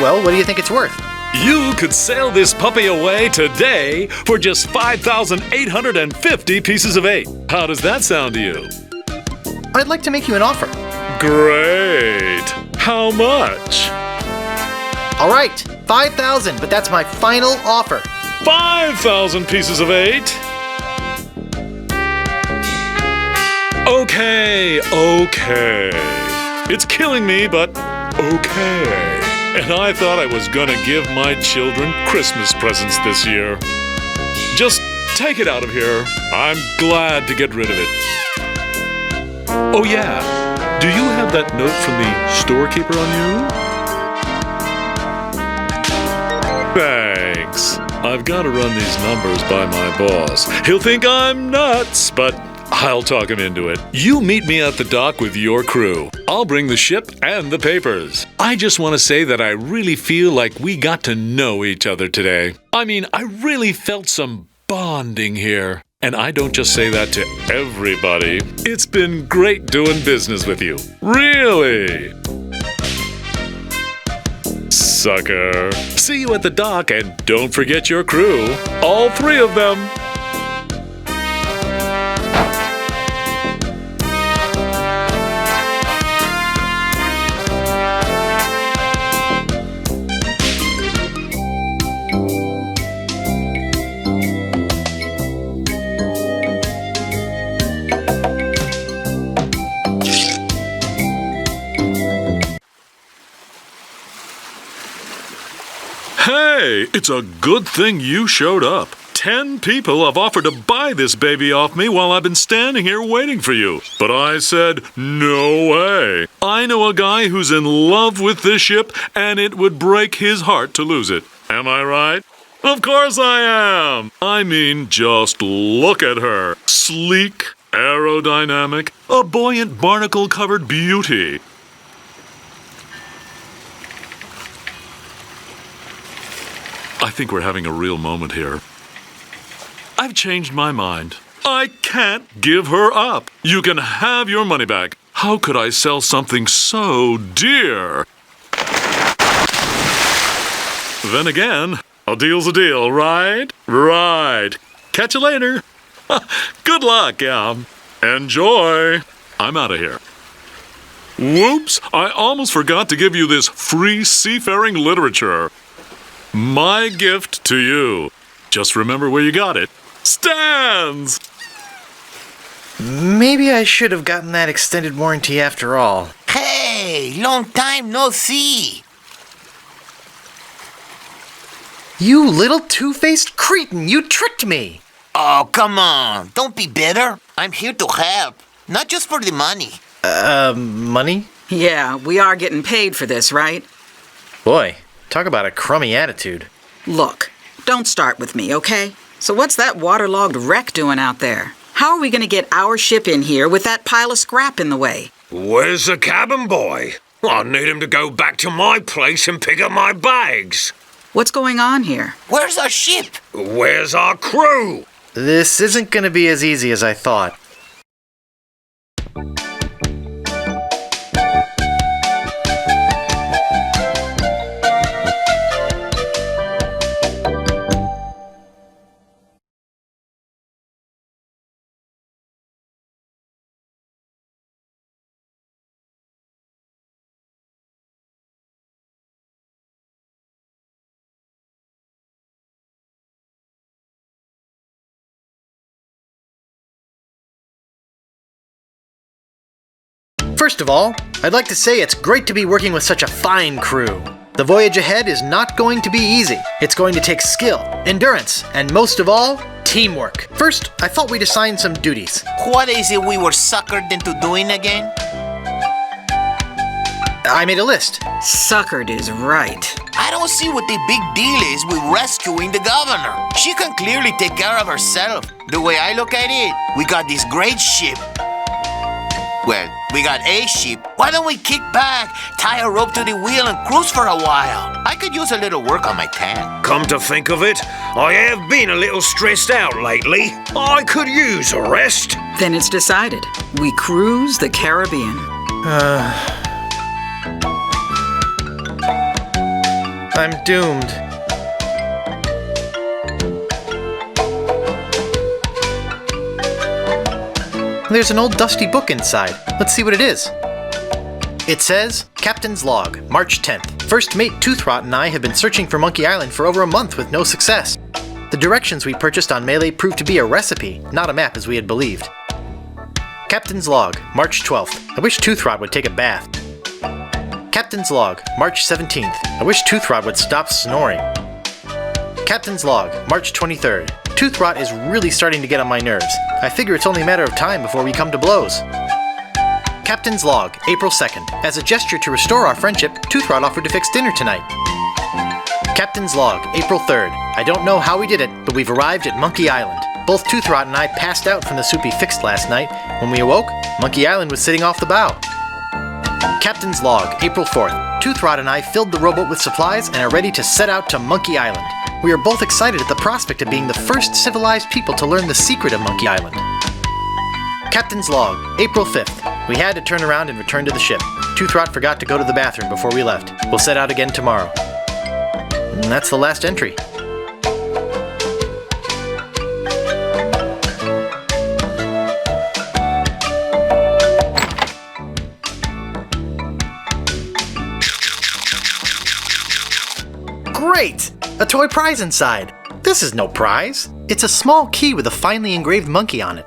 Well, what do you think it's worth? You could sail this puppy away today for just 5,850 pieces of 8. How does that sound to you? I'd like to make you an offer. Great. How much? All right, 5,000, but that's my final offer. 5,000 pieces of 8? Okay. It's killing me, but okay. And I thought I was gonna give my children Christmas presents this year. Just take it out of here. I'm glad to get rid of it. Oh yeah, do you have that note from the storekeeper on you? Thanks. I've got to run these numbers by my boss. He'll think I'm nuts, but I'll talk him into it. You meet me at the dock with your crew. I'll bring the ship and the papers. I just want to say that I really feel like we got to know each other today. I mean, I really felt some bonding here. And I don't just say that to everybody. It's been great doing business with you. Really. Sucker. See you at the dock, and don't forget your crew. All 3 of them. Hey, it's a good thing you showed up. 10 people have offered to buy this baby off me while I've been standing here waiting for you. But I said, no way. I know a guy who's in love with this ship, and it would break his heart to lose it. Am I right? Of course I am. I mean, just look at her. Sleek, aerodynamic, a buoyant barnacle-covered beauty. I think we're having a real moment here. I've changed my mind. I can't give her up. You can have your money back. How could I sell something so dear? Then again, a deal's a deal, right? Right. Catch you later. Good luck, Enjoy. I'm out of here. Whoops, I almost forgot to give you this free seafaring literature. My gift to you. Just remember where you got it. Stands! Maybe I should have gotten that extended warranty after all. Hey, long time no see. You little two-faced cretin, you tricked me! Oh, come on. Don't be bitter. I'm here to help. Not just for the money. Money? Yeah, we are getting paid for this, right? Boy, talk about a crummy attitude. Look, don't start with me, okay? So what's that waterlogged wreck doing out there? How are we going to get our ship in here with that pile of scrap in the way? Where's the cabin boy? I need him to go back to my place and pick up my bags. What's going on here? Where's our ship? Where's our crew? This isn't going to be as easy as I thought. First of all, I'd like to say it's great to be working with such a fine crew. The voyage ahead is not going to be easy. It's going to take skill, endurance, and most of all, teamwork. First, I thought we'd assign some duties. What is it we were suckered into doing again? I made a list. Suckered is right. I don't see what the big deal is with rescuing the governor. She can clearly take care of herself. The way I look at it, we got this great ship. Well, we got a ship. Why don't we kick back, tie a rope to the wheel, and cruise for a while? I could use a little work on my tan. Come to think of it, I have been a little stressed out lately. I could use a rest. Then it's decided. We cruise the Caribbean. I'm doomed. There's an old dusty book inside. Let's see what it is. It says, Captain's Log, March 10th. First mate Toothrot and I have been searching for Monkey Island for over a month with no success. The directions we purchased on Melee proved to be a recipe, not a map as we had believed. Captain's Log, March 12th. I wish Toothrot would take a bath. Captain's Log, March 17th. I wish Toothrot would stop snoring. Captain's Log, March 23rd. Toothrot is really starting to get on my nerves. I figure it's only a matter of time before we come to blows. Captain's Log, April 2nd. As a gesture to restore our friendship, Toothrot offered to fix dinner tonight. Captain's Log, April 3rd. I don't know how we did it, but we've arrived at Monkey Island. Both Toothrot and I passed out from the soup he fixed last night. When we awoke, Monkey Island was sitting off the bow. Captain's Log, April 4th. Toothrot and I filled the rowboat with supplies and are ready to set out to Monkey Island. We are both excited at the prospect of being the first civilized people to learn the secret of Monkey Island. Captain's Log, April 5th. We had to turn around and return to the ship. Toothrot forgot to go to the bathroom before we left. We'll set out again tomorrow. And that's the last entry. Great! A toy prize inside. This is no prize. It's a small key with a finely engraved monkey on it.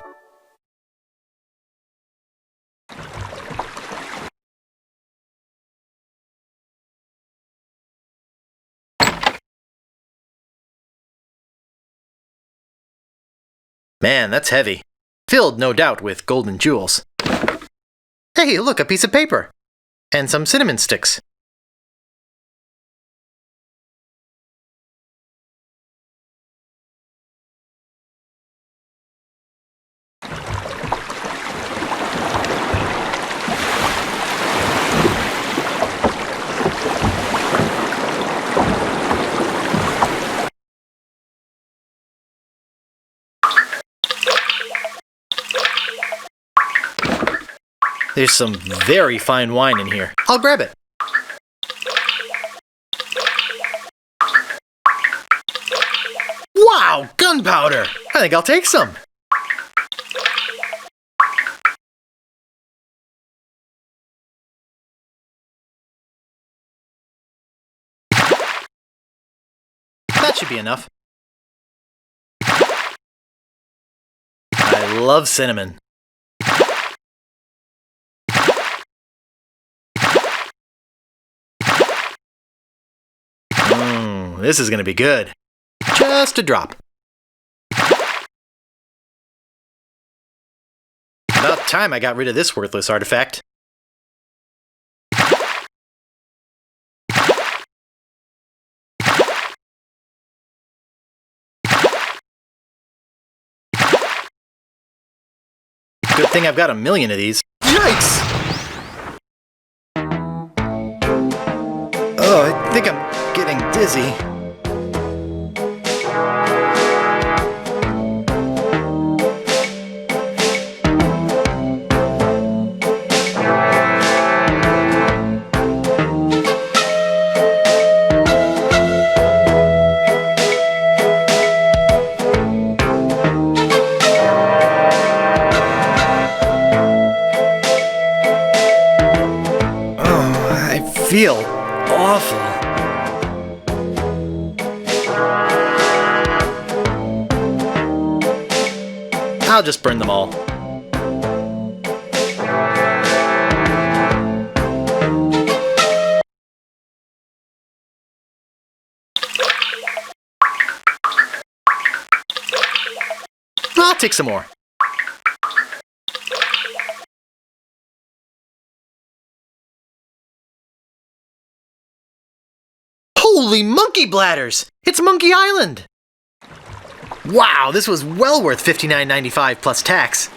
Man, that's heavy. Filled, no doubt, with golden jewels. Hey, look, a piece of paper. And some cinnamon sticks. There's some very fine wine in here. I'll grab it. Wow, gunpowder! I think I'll take some. That should be enough. I love cinnamon. This is gonna be good. Just a drop. About time I got rid of this worthless artifact. Good thing I've got 1,000,000 of these. Yikes! Oh, I think I'm getting dizzy. Feel awful. I'll just burn them all. I'll take some more. Holy monkey bladders! It's Monkey Island! Wow, this was well worth $59.95 plus tax.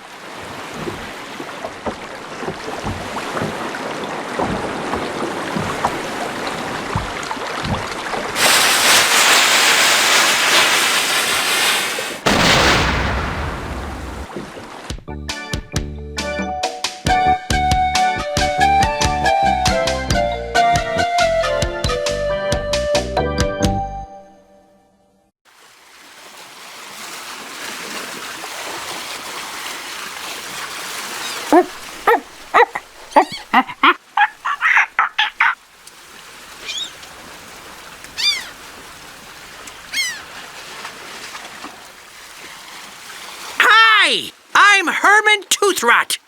Hi! I'm Herman Toothrot.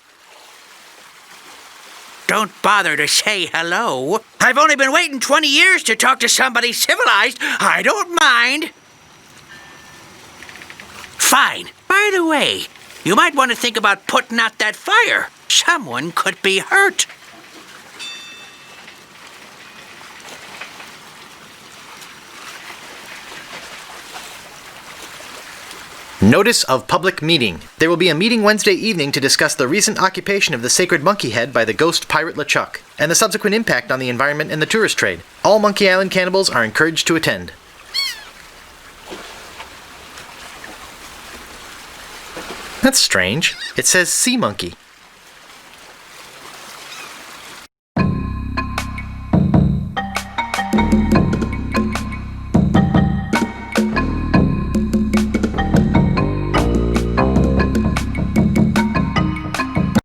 Don't bother to say hello. I've only been waiting 20 years to talk to somebody civilized. I don't mind. Fine. By the way, you might want to think about putting out that fire. Someone could be hurt. Notice of public meeting. There will be a meeting Wednesday evening to discuss the recent occupation of the sacred monkey head by the ghost pirate LeChuck, and the subsequent impact on the environment and the tourist trade. All Monkey Island cannibals are encouraged to attend. That's strange. It says sea monkey.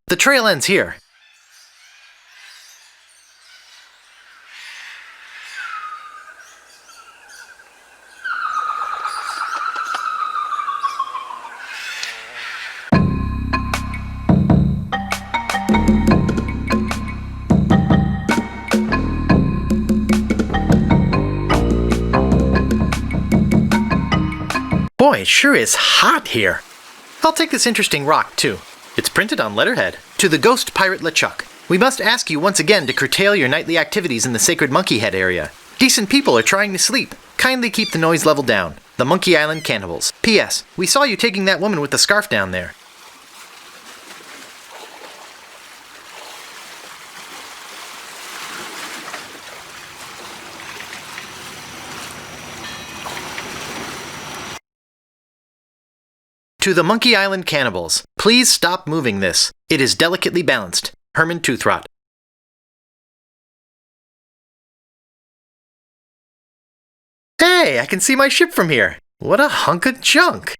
The trail ends here. Boy, it sure is hot here. I'll take this interesting rock, too. It's printed on letterhead. To the ghost pirate LeChuck, we must ask you once again to curtail your nightly activities in the sacred monkey head area. Decent people are trying to sleep. Kindly keep the noise level down. The Monkey Island Cannibals. P.S. We saw you taking that woman with the scarf down there. To the Monkey Island Cannibals, please stop moving this. It is delicately balanced. Herman Toothrot. Hey, I can see my ship from here. What a hunk of junk.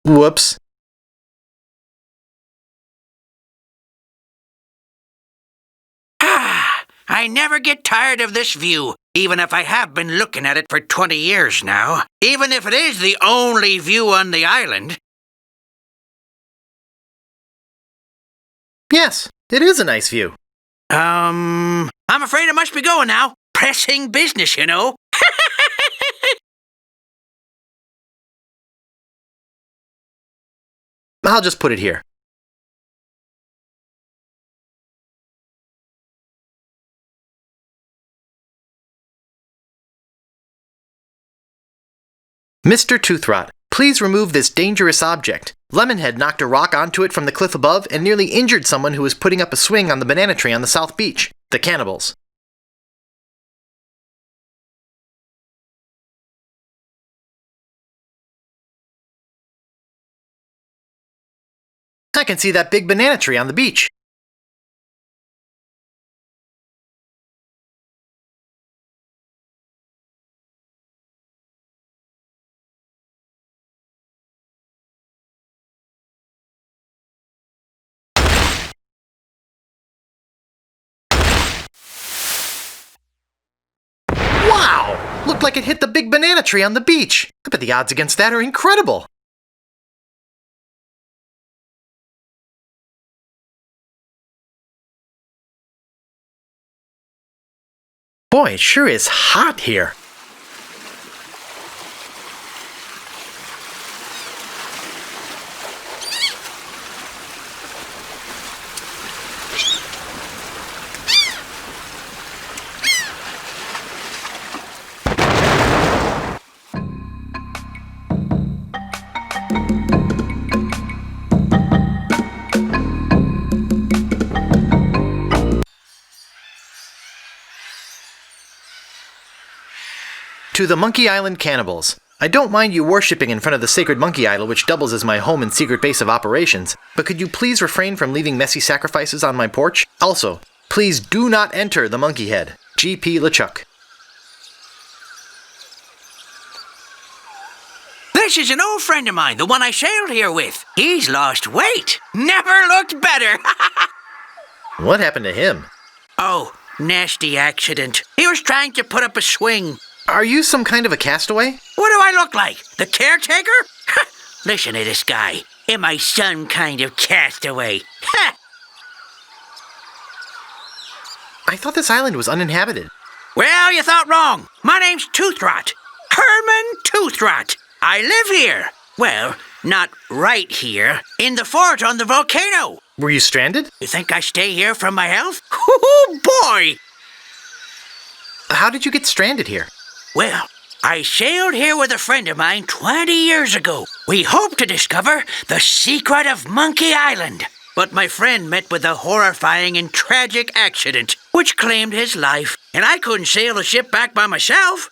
Whoops. I never get tired of this view, even if I have been looking at it for 20 years now. Even if it is the only view on the island. Yes, it is a nice view. I'm afraid I must be going now. Pressing business, you know. I'll just put it here. Mr. Toothrot, please remove this dangerous object. Lemonhead knocked a rock onto it from the cliff above and nearly injured someone who was putting up a swing on the banana tree on the South Beach. The cannibals. I can see that big banana tree on the beach. Wow! Looked like it hit the big banana tree on the beach. I bet the odds against that are incredible. Boy, it sure is hot here. To the Monkey Island cannibals. I don't mind you worshipping in front of the sacred monkey idol which doubles as my home and secret base of operations, but could you please refrain from leaving messy sacrifices on my porch? Also, please do not enter the monkey head. G.P. LeChuck. This is an old friend of mine, the one I sailed here with. He's lost weight. Never looked better. What happened to him? Oh, nasty accident. He was trying to put up a swing. Are you some kind of a castaway? What do I look like? The caretaker? Listen to this guy. Am I some kind of castaway? I thought this island was uninhabited. Well, you thought wrong. My name's Toothrot. Herman Toothrot. I live here. Well, not right here. In the fort on the volcano. Were you stranded? You think I stay here for my health? Oh, boy! How did you get stranded here? Well, I sailed here with a friend of mine 20 years ago. We hoped to discover the secret of Monkey Island. But my friend met with a horrifying and tragic accident, which claimed his life, and I couldn't sail the ship back by myself.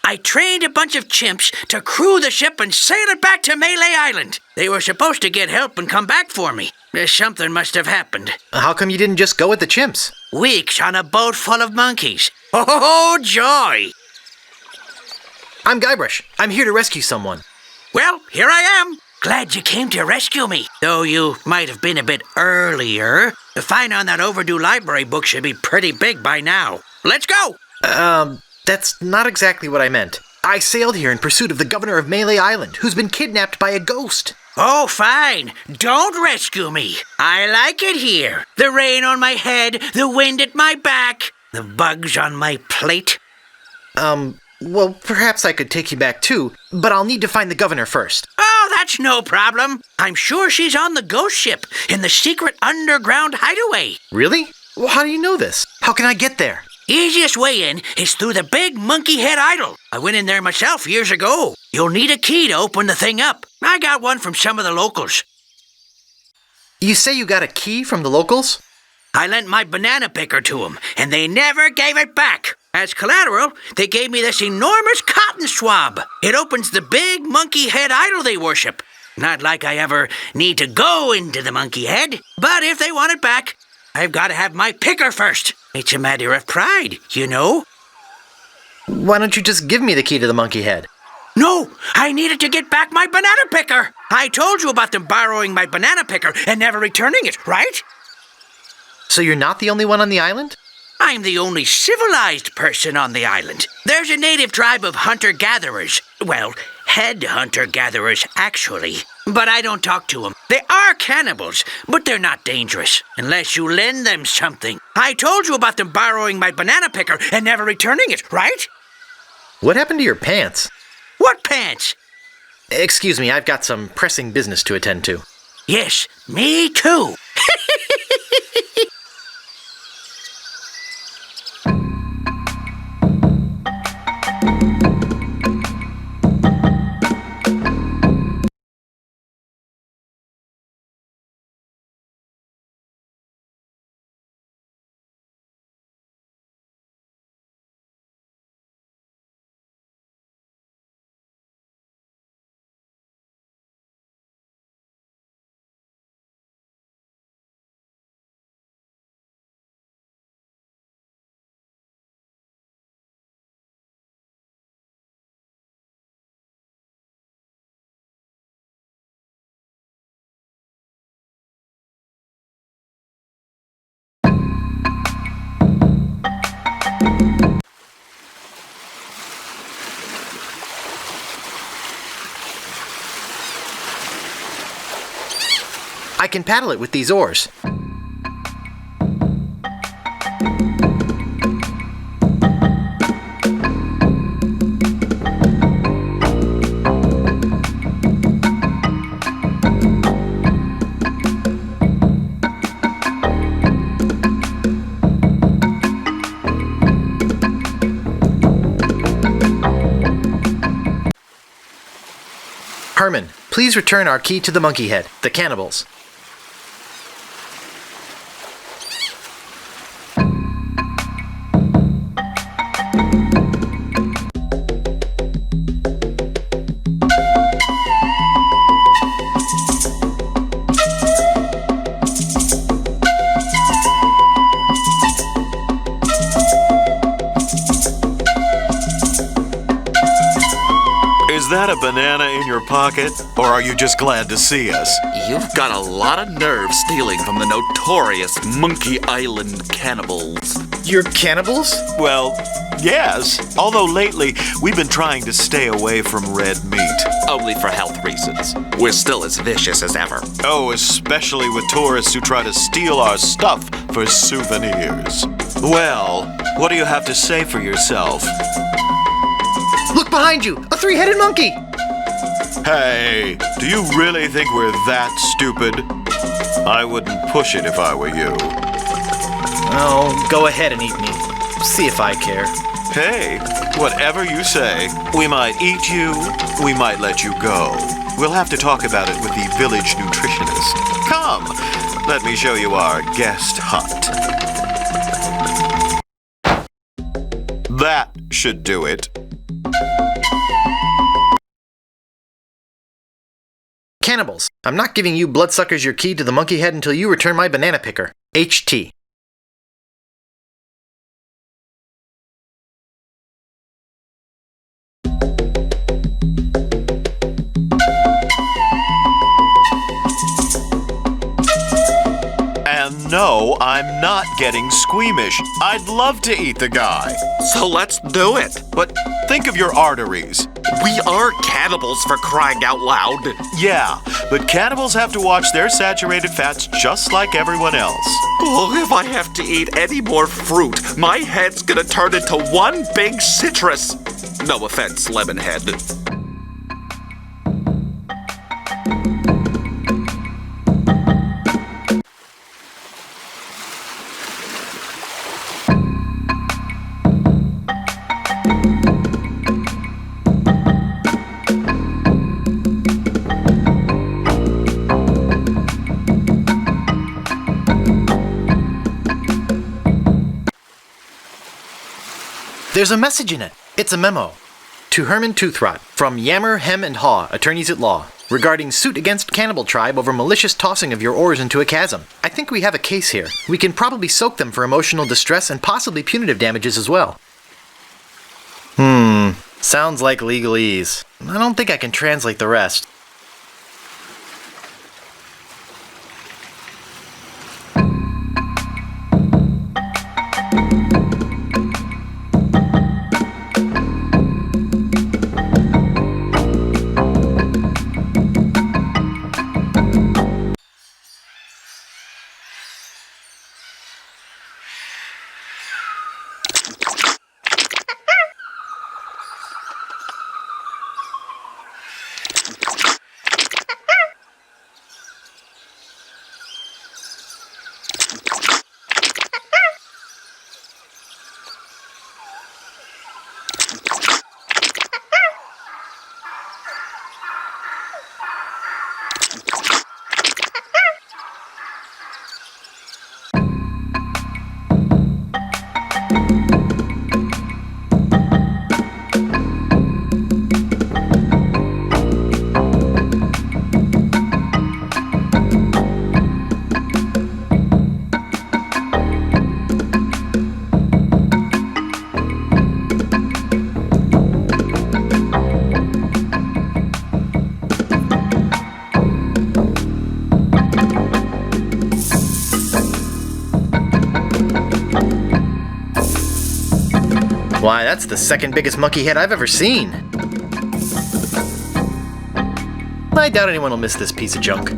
I trained a bunch of chimps to crew the ship and sail it back to Malay Island. They were supposed to get help and come back for me. Something must have happened. How come you didn't just go with the chimps? Weeks on a boat full of monkeys. Oh, joy! I'm Guybrush. I'm here to rescue someone. Well, here I am. Glad you came to rescue me. Though you might have been a bit earlier. The fine on that overdue library book should be pretty big by now. Let's go! That's not exactly what I meant. I sailed here in pursuit of the governor of Malay Island, who's been kidnapped by a ghost. Oh, fine. Don't rescue me. I like it here. The rain on my head, the wind at my back, the bugs on my plate. Well, perhaps I could take you back too, but I'll need to find the governor first. Oh, that's no problem. I'm sure she's on the ghost ship in the secret underground hideaway. Really? Well, how do you know this? How can I get there? Easiest way in is through the big monkey head idol. I went in there myself years ago. You'll need a key to open the thing up. I got one from some of the locals. You say you got a key from the locals? I lent my banana picker to them, and they never gave it back. As collateral, they gave me this enormous cotton swab. It opens the big monkey head idol they worship. Not like I ever need to go into the monkey head, but if they want it back, I've got to have my picker first. It's a matter of pride, you know? Why don't you just give me the key to the monkey head? No, I needed to get back my banana picker. I told you about them borrowing my banana picker and never returning it, right? So you're not the only one on the island? I'm the only civilized person on the island. There's a native tribe of hunter-gatherers. Well, head hunter-gatherers, actually. But I don't talk to them. They are cannibals, but they're not dangerous, unless you lend them something. I told you about them borrowing my banana picker and never returning it, right? What happened to your pants? What pants? Excuse me, I've got some pressing business to attend to. Yes, me too. I can paddle it with these oars. Herman, please return our key to the monkey head, the cannibals. Is that a banana in your pocket, or are you just glad to see us? You've got a lot of nerve stealing from the notorious Monkey Island cannibals. You're cannibals? Well, yes. Although lately, we've been trying to stay away from red meat. Only for health reasons. We're still as vicious as ever. Oh, especially with tourists who try to steal our stuff for souvenirs. Well, what do you have to say for yourself? Look behind you! A three-headed monkey! Hey, do you really think we're that stupid? I wouldn't push it if I were you. Oh, go ahead and eat me. See if I care. Hey, whatever you say. We might eat you, we might let you go. We'll have to talk about it with the village nutritionist. Come, let me show you our guest hut. That should do it. Cannibals, I'm not giving you bloodsuckers your key to the monkey head until you return my banana picker. HT. And no, I'm not getting squeamish. I'd love to eat the guy. So let's do it. But think of your arteries. We are cannibals, for crying out loud. Yeah, but cannibals have to watch their saturated fats just like everyone else. Oh, if I have to eat any more fruit, my head's gonna turn into one big citrus. No offense, Lemonhead. There's a message in it. It's a memo. To Herman Toothrot, from Yammer, Hem, and Haw, attorneys at law, regarding suit against Cannibal Tribe over malicious tossing of your oars into a chasm. I think we have a case here. We can probably soak them for emotional distress and possibly punitive damages as well. Sounds like legalese. I don't think I can translate the rest. Why, that's the second biggest monkey head I've ever seen. I doubt anyone will miss this piece of junk.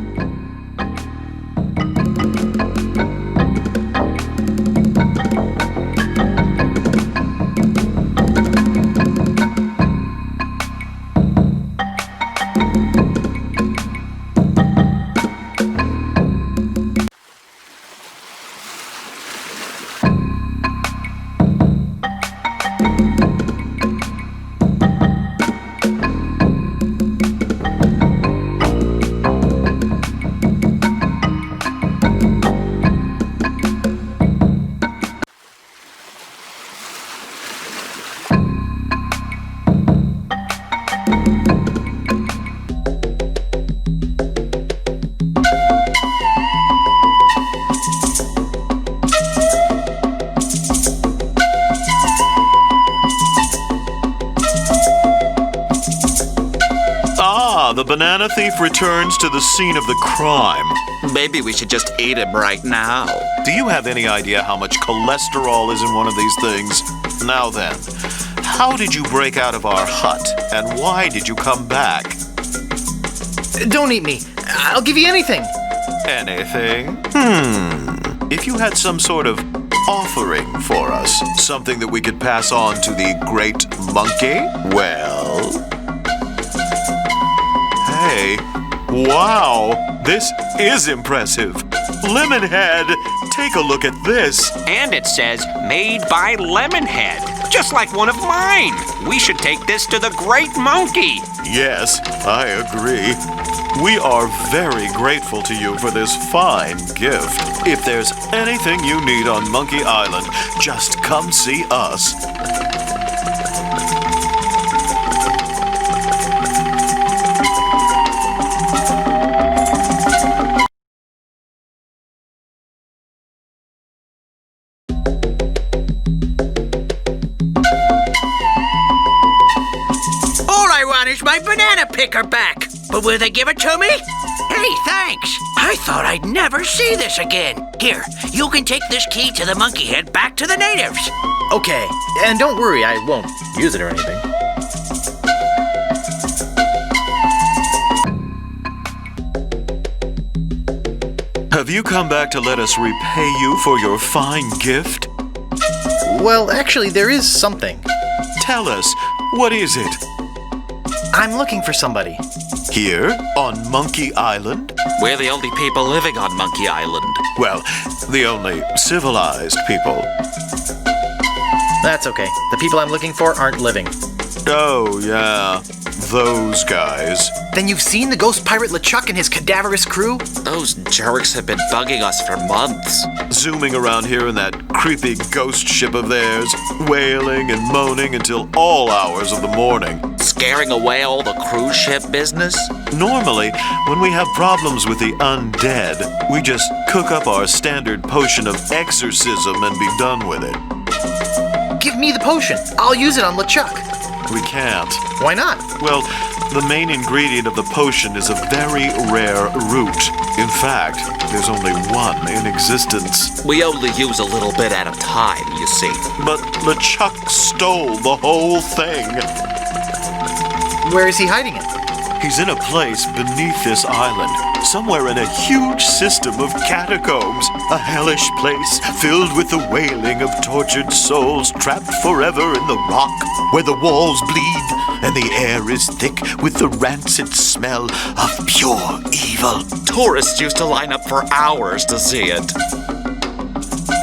The banana thief returns to the scene of the crime. Maybe we should just eat him right now. Do you have any idea how much cholesterol is in one of these things? Now then, how did you break out of our hut, and why did you come back? Don't eat me. I'll give you anything. Anything? If you had some sort of offering for us, something that we could pass on to the great monkey, well... Hey, wow, this is impressive. Lemonhead, take a look at this. And it says, made by Lemonhead, just like one of mine. We should take this to the great monkey. Yes, I agree. We are very grateful to you for this fine gift. If there's anything you need on Monkey Island, just come see us. Is my banana picker back? But will they give it to me? Hey, thanks. I thought I'd never see this again. Here, you can take this key to the monkey head back to the natives. Okay, and don't worry, I won't use it or anything. Have you come back to let us repay you for your fine gift? Well, actually, there is something. Tell us, what is it? I'm looking for somebody. Here, on Monkey Island? We're the only people living on Monkey Island. Well, the only civilized people. That's okay. The people I'm looking for aren't living. Oh, yeah. those guys. Then you've seen the ghost pirate LeChuck and his cadaverous crew? Those jerks have been bugging us for months. Zooming around here in that creepy ghost ship of theirs, wailing and moaning until all hours of the morning. Scaring away all the cruise ship business? Normally, when we have problems with the undead, we just cook up our standard potion of exorcism and be done with it. Give me the potion. I'll use it on LeChuck. We can't. Why not? Well, the main ingredient of the potion is a very rare root. In fact, there's only one in existence. We only use a little bit at a time, you see. But LeChuck stole the whole thing. Where is he hiding it? He's in a place beneath this island, somewhere in a huge system of catacombs, a hellish place filled with the wailing of tortured souls trapped forever in the rock, where the walls bleed and the air is thick with the rancid smell of pure evil. Tourists used to line up for hours to see it.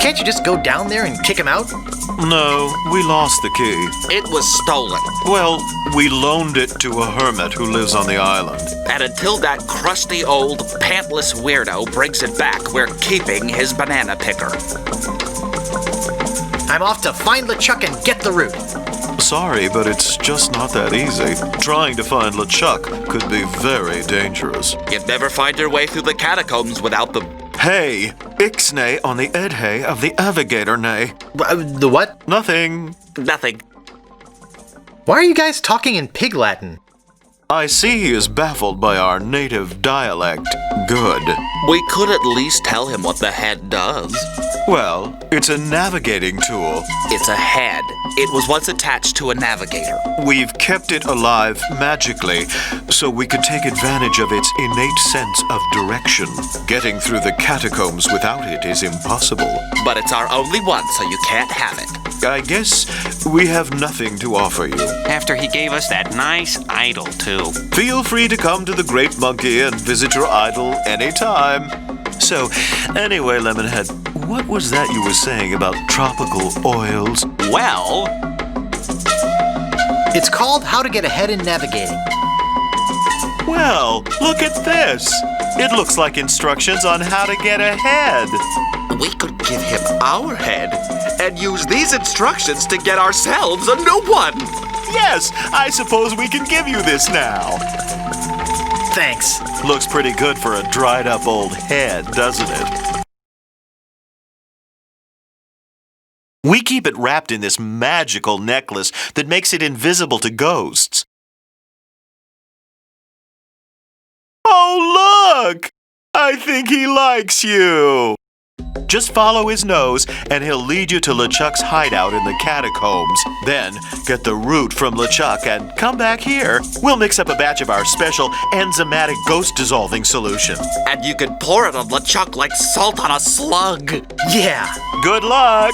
Can't you just go down there and kick him out? No, we lost the key. It was stolen. Well, we loaned it to a hermit who lives on the island. And until that crusty old pantless weirdo brings it back, we're keeping his banana picker. I'm off to find LeChuck and get the root. Sorry, but it's just not that easy. Trying to find LeChuck could be very dangerous. You'd never find your way through the catacombs without the... Hey, ixnay on the edhay of the avigator nay. The what? Nothing. Nothing. Why are you guys talking in pig Latin? I see he is baffled by our native dialect. Good. We could at least tell him what the head does. Well, it's a navigating tool. It's a head. It was once attached to a navigator. We've kept it alive magically, so we could take advantage of its innate sense of direction. Getting through the catacombs without it is impossible. But it's our only one, so you can't have it. I guess we have nothing to offer you. After he gave us that nice idol, too. Feel free to come to the Great Monkey and visit your idol anytime. So, anyway, Lemonhead, what was that you were saying about tropical oils? Well... It's called How to Get Ahead in Navigating. Well, look at this. It looks like instructions on how to get ahead. We could give him our head and use these instructions to get ourselves a new one. Yes, I suppose we can give you this now. Thanks. Looks pretty good for a dried up old head, doesn't it? We keep it wrapped in this magical necklace that makes it invisible to ghosts. Oh, look! I think he likes you. Just follow his nose, and he'll lead you to LeChuck's hideout in the catacombs. Then, get the root from LeChuck and come back here. We'll mix up a batch of our special enzymatic ghost-dissolving solution. And you can pour it on LeChuck like salt on a slug. Yeah. Good luck!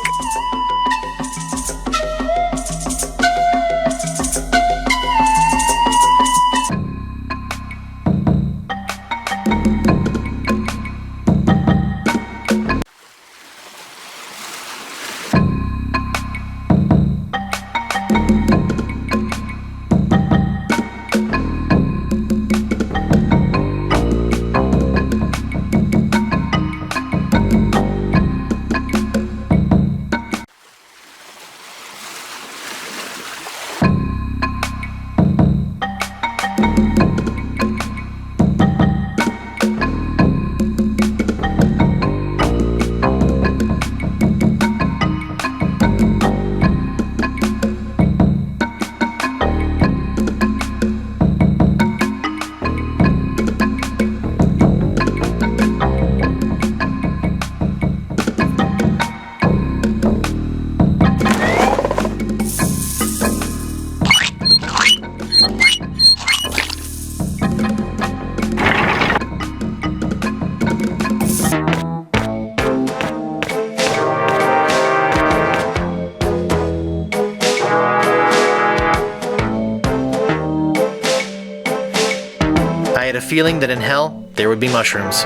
I had a feeling that in hell, there would be mushrooms.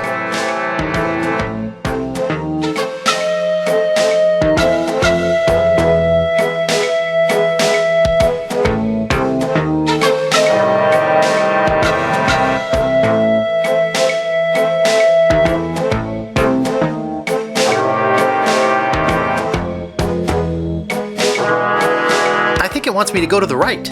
it wants me to go to the right.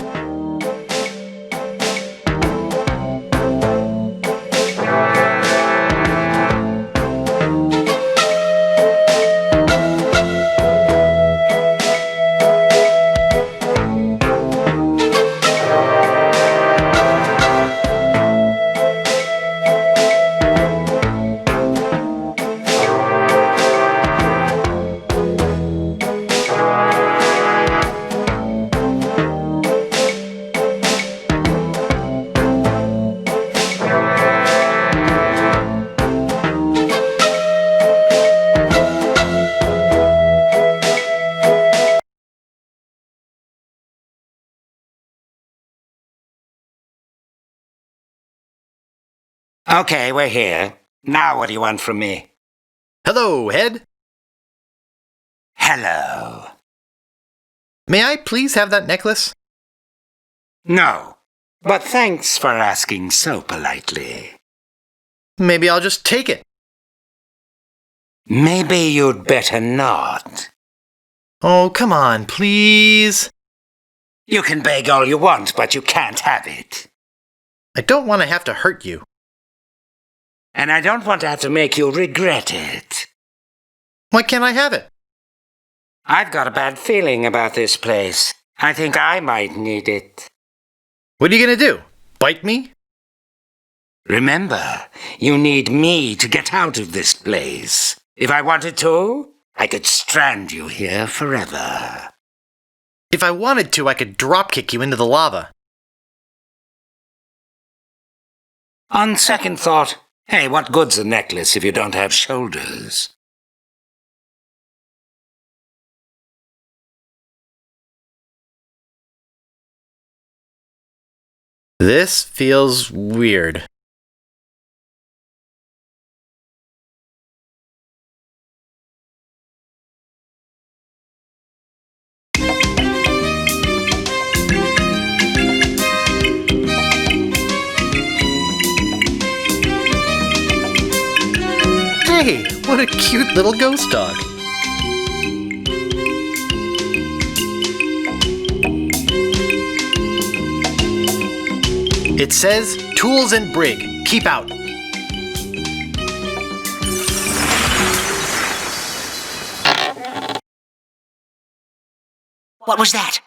Okay, we're here. Now what do you want from me? Hello, Head. Hello. May I please have that necklace? No, but thanks for asking so politely. Maybe I'll just take it. Maybe you'd better not. Oh, come on, please. You can beg all you want, but you can't have it. I don't want to have to hurt you. And I don't want to have to make you regret it. Why can't I have it? I've got a bad feeling about this place. I think I might need it. What are you going to do? Bite me? Remember, you need me to get out of this place. If I wanted to, I could strand you here forever. If I wanted to, I could dropkick you into the lava. On second thought, hey, what good's a necklace if you don't have shoulders? This feels weird. Hey, what a cute little ghost dog. It says, Tools and Brig, keep out. What was that?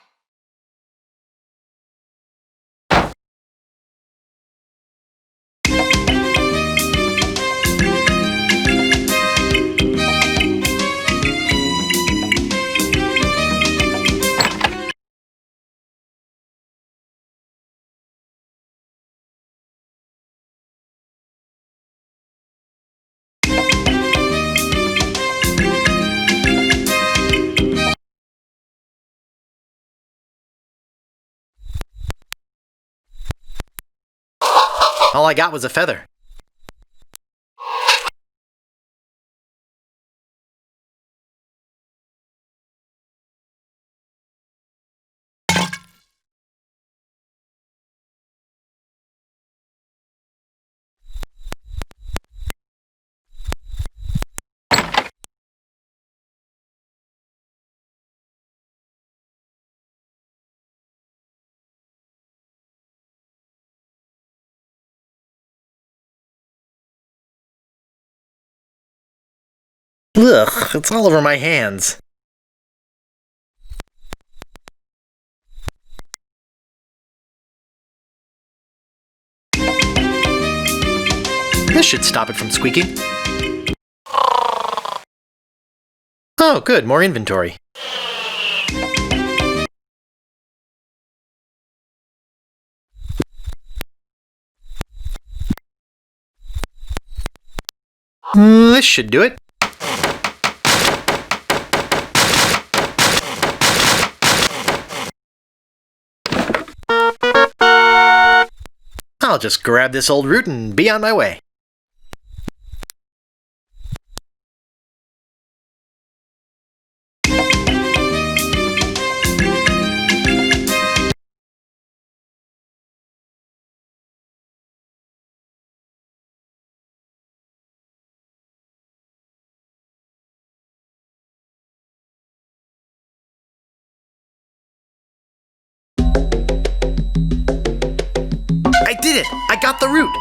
All I got was a feather. Ugh, it's all over my hands. This should stop it from squeaking. Oh, good, more inventory. This should do it. I'll just grab this old root and be on my way. did it! I got the root!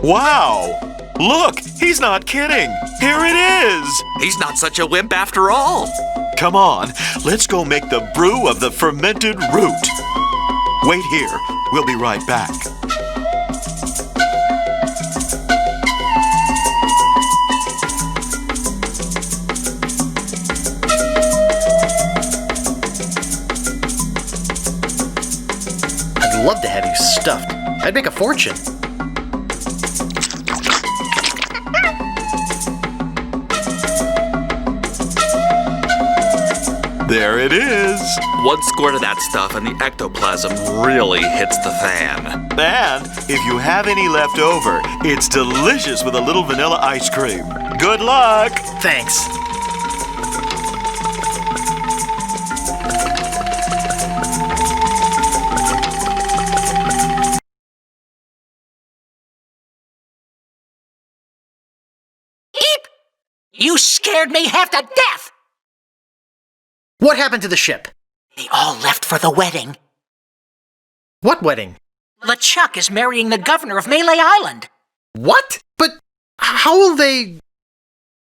Wow! Look, he's not kidding. Here it is. He's not such a wimp after all. Come on, let's go make the brew of the fermented root. Wait here. We'll be right back. I'd love to have you stuffed. I'd make a fortune. There it is. One squirt of that stuff and the ectoplasm really hits the fan. And if you have any left over, it's delicious with a little vanilla ice cream. Good luck. Thanks. Eep! You scared me half to death! What happened to the ship? They all left for the wedding. What wedding? LeChuck is marrying the governor of Melee Island. What? But how will they...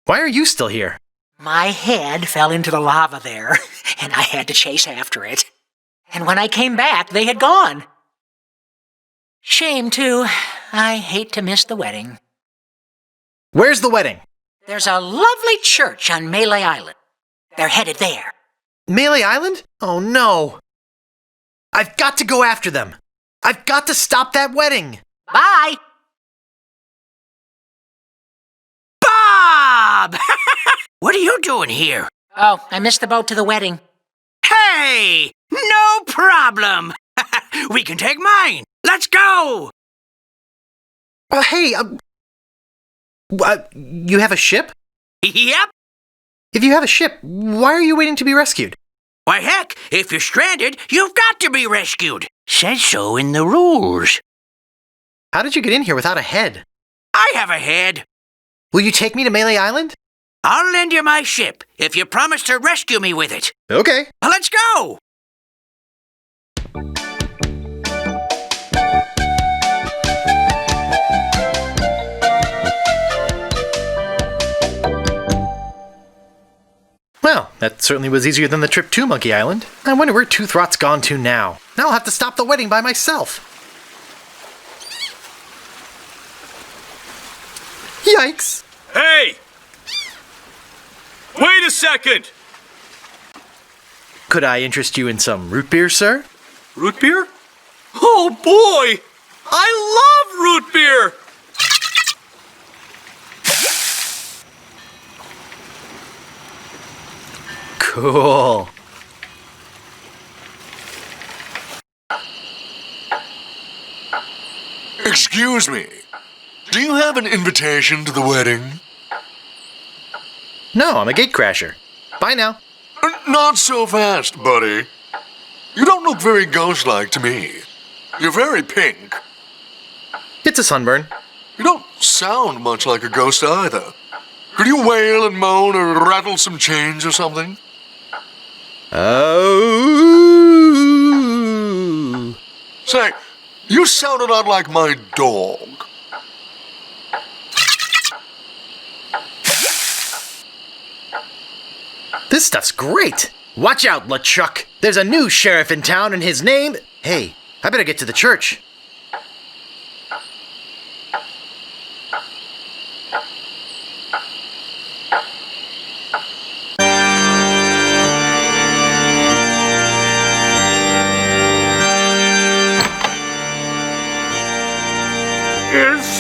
Why are you still here? My head fell into the lava there, and I had to chase after it. And when I came back, they had gone. Shame, too. I hate to miss the wedding. Where's the wedding? There's a lovely church on Melee Island. They're headed there. Melee Island? Oh no. I've got to go after them. I've got to stop that wedding. Bye! Bob! What are you doing here? Oh, I missed the boat to the wedding. Hey! No problem! We can take mine! Let's go! Hey, you have a ship? Yep! If you have a ship, why are you waiting to be rescued? Why, heck, if you're stranded, you've got to be rescued. Says so in the rules. How did you get in here without a head? I have a head. Will you take me to Melee Island? I'll lend you my ship if you promise to rescue me with it. Okay. Let's go! Well, that certainly was easier than the trip to Monkey Island. I wonder where Toothrot's gone to now. Now I'll have to stop the wedding by myself. Yikes! Hey! Wait a second! Could I interest you in some root beer, sir? Root beer? Oh boy! I love root beer! Cool. Excuse me. Do you have an invitation to the wedding? No, I'm a gatecrasher. Bye now. Not so fast, buddy. You don't look very ghost-like to me. You're very pink. It's a sunburn. You don't sound much like a ghost either. Could you wail and moan or rattle some chains or something? Oh. Say, you sounded out like my dog. This stuff's great. Watch out, LeChuck. There's a new sheriff in town and his name... Hey, I better get to the church.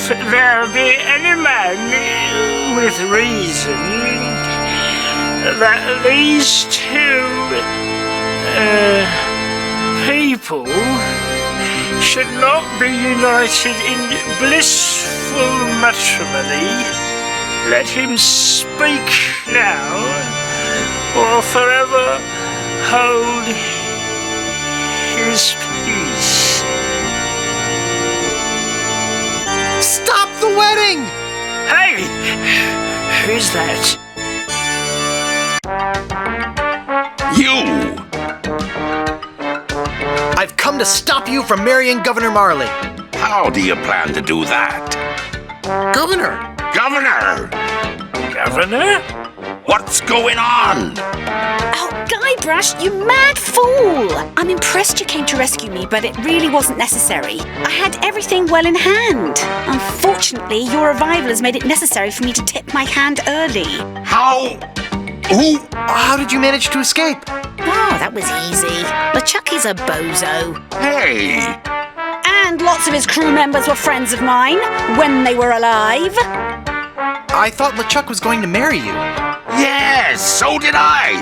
If there be any man with reason that these two people should not be united in blissful matrimony, let him speak now or forever hold his peace. Stop the wedding! Hey! Who's that? You! I've come come to stop you from marrying Governor Marley. How do you plan to do that? Governor! Governor! Governor? What's going on? Oh, Guybrush, you mad fool! I'm impressed you came to rescue me, but it really wasn't necessary. I had everything well in hand. Unfortunately, your arrival has made it necessary for me to tip my hand early. How did you manage to escape? Oh, that was easy. LeChucky's a bozo. Hey! And lots of his crew members were friends of mine when they were alive. I thought LeChuck was going to marry you. Yes, so did I.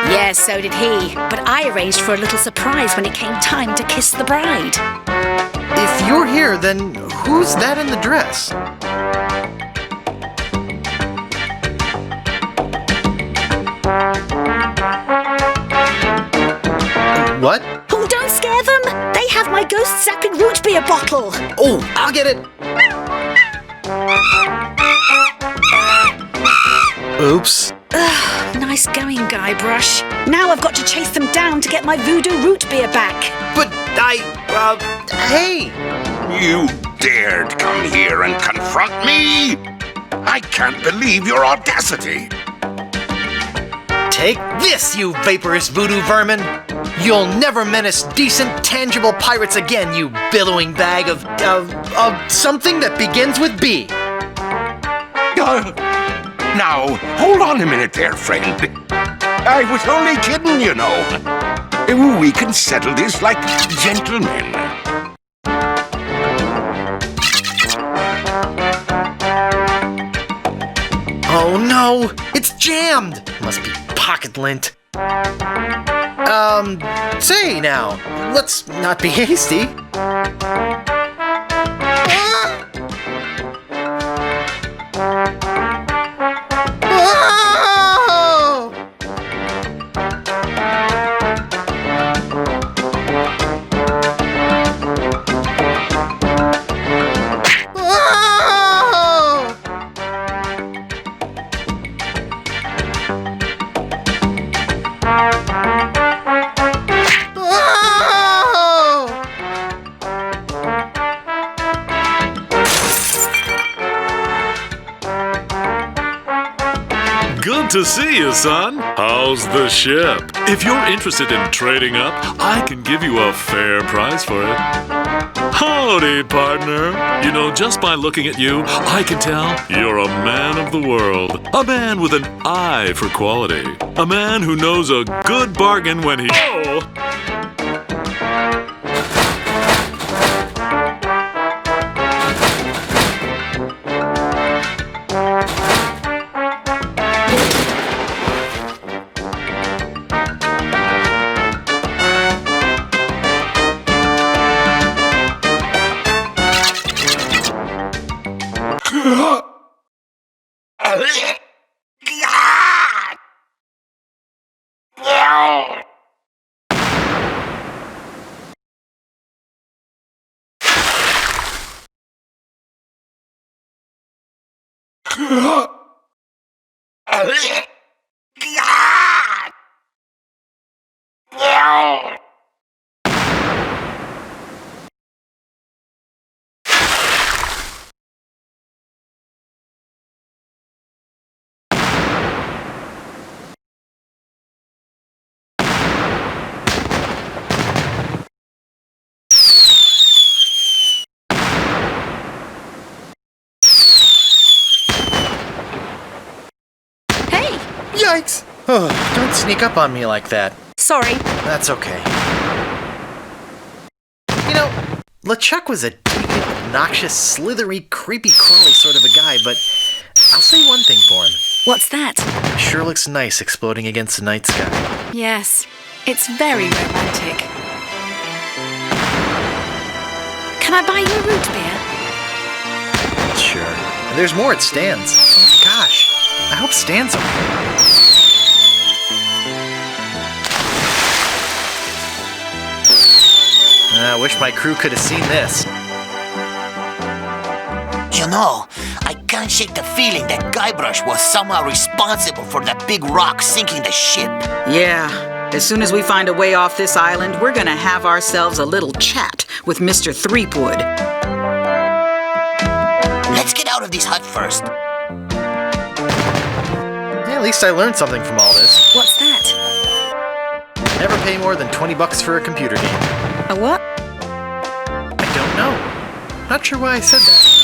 Yes, so did he. But I arranged for a little surprise when it came time to kiss the bride. If you're here, then who's that in the dress? What? Oh, don't scare them! They have my ghost-zapping root beer bottle! Oh, I'll get it! Oops. Ugh, nice going, Guybrush. Now I've got to chase them down to get my voodoo root beer back. But hey! You dared come here and confront me? I can't believe your audacity. Take this, you vaporous voodoo vermin! You'll never menace decent, tangible pirates again, you billowing bag of something that begins with B. Now, hold on a minute there, friend. I was only kidding, you know. We can settle this like gentlemen. Oh no, it's jammed! Must be pocket lint. Say now, let's not be hasty. Good to see you, son. How's the ship? If you're interested in trading up, I can give you a fair price for it. Howdy, partner. You know, just by looking at you, I can tell you're a man of the world. A man with an eye for quality. A man who knows a good bargain when he... Oh! Yikes! Oh, don't sneak up on me like that. Sorry. That's okay. You know, LeChuck was a deviant, obnoxious, slithery, creepy, crawly sort of a guy, but I'll say one thing for him. What's that? Sure looks nice exploding against the night sky. Yes, it's very romantic. Can I buy you a root beer? Sure. And there's more at Stan's. Oh, gosh. I hope Stan's okay. I wish my crew could have seen this. You know, I can't shake the feeling that Guybrush was somehow responsible for that big rock sinking the ship. Yeah, As soon as we find a way off this island, we're gonna have ourselves a little chat with Mr. Threepwood. Let's get out of this hut first. Yeah, at least I learned something from all this. What's that? Never pay more than $20 for a computer game. A what? I don't know. Not sure why I said that.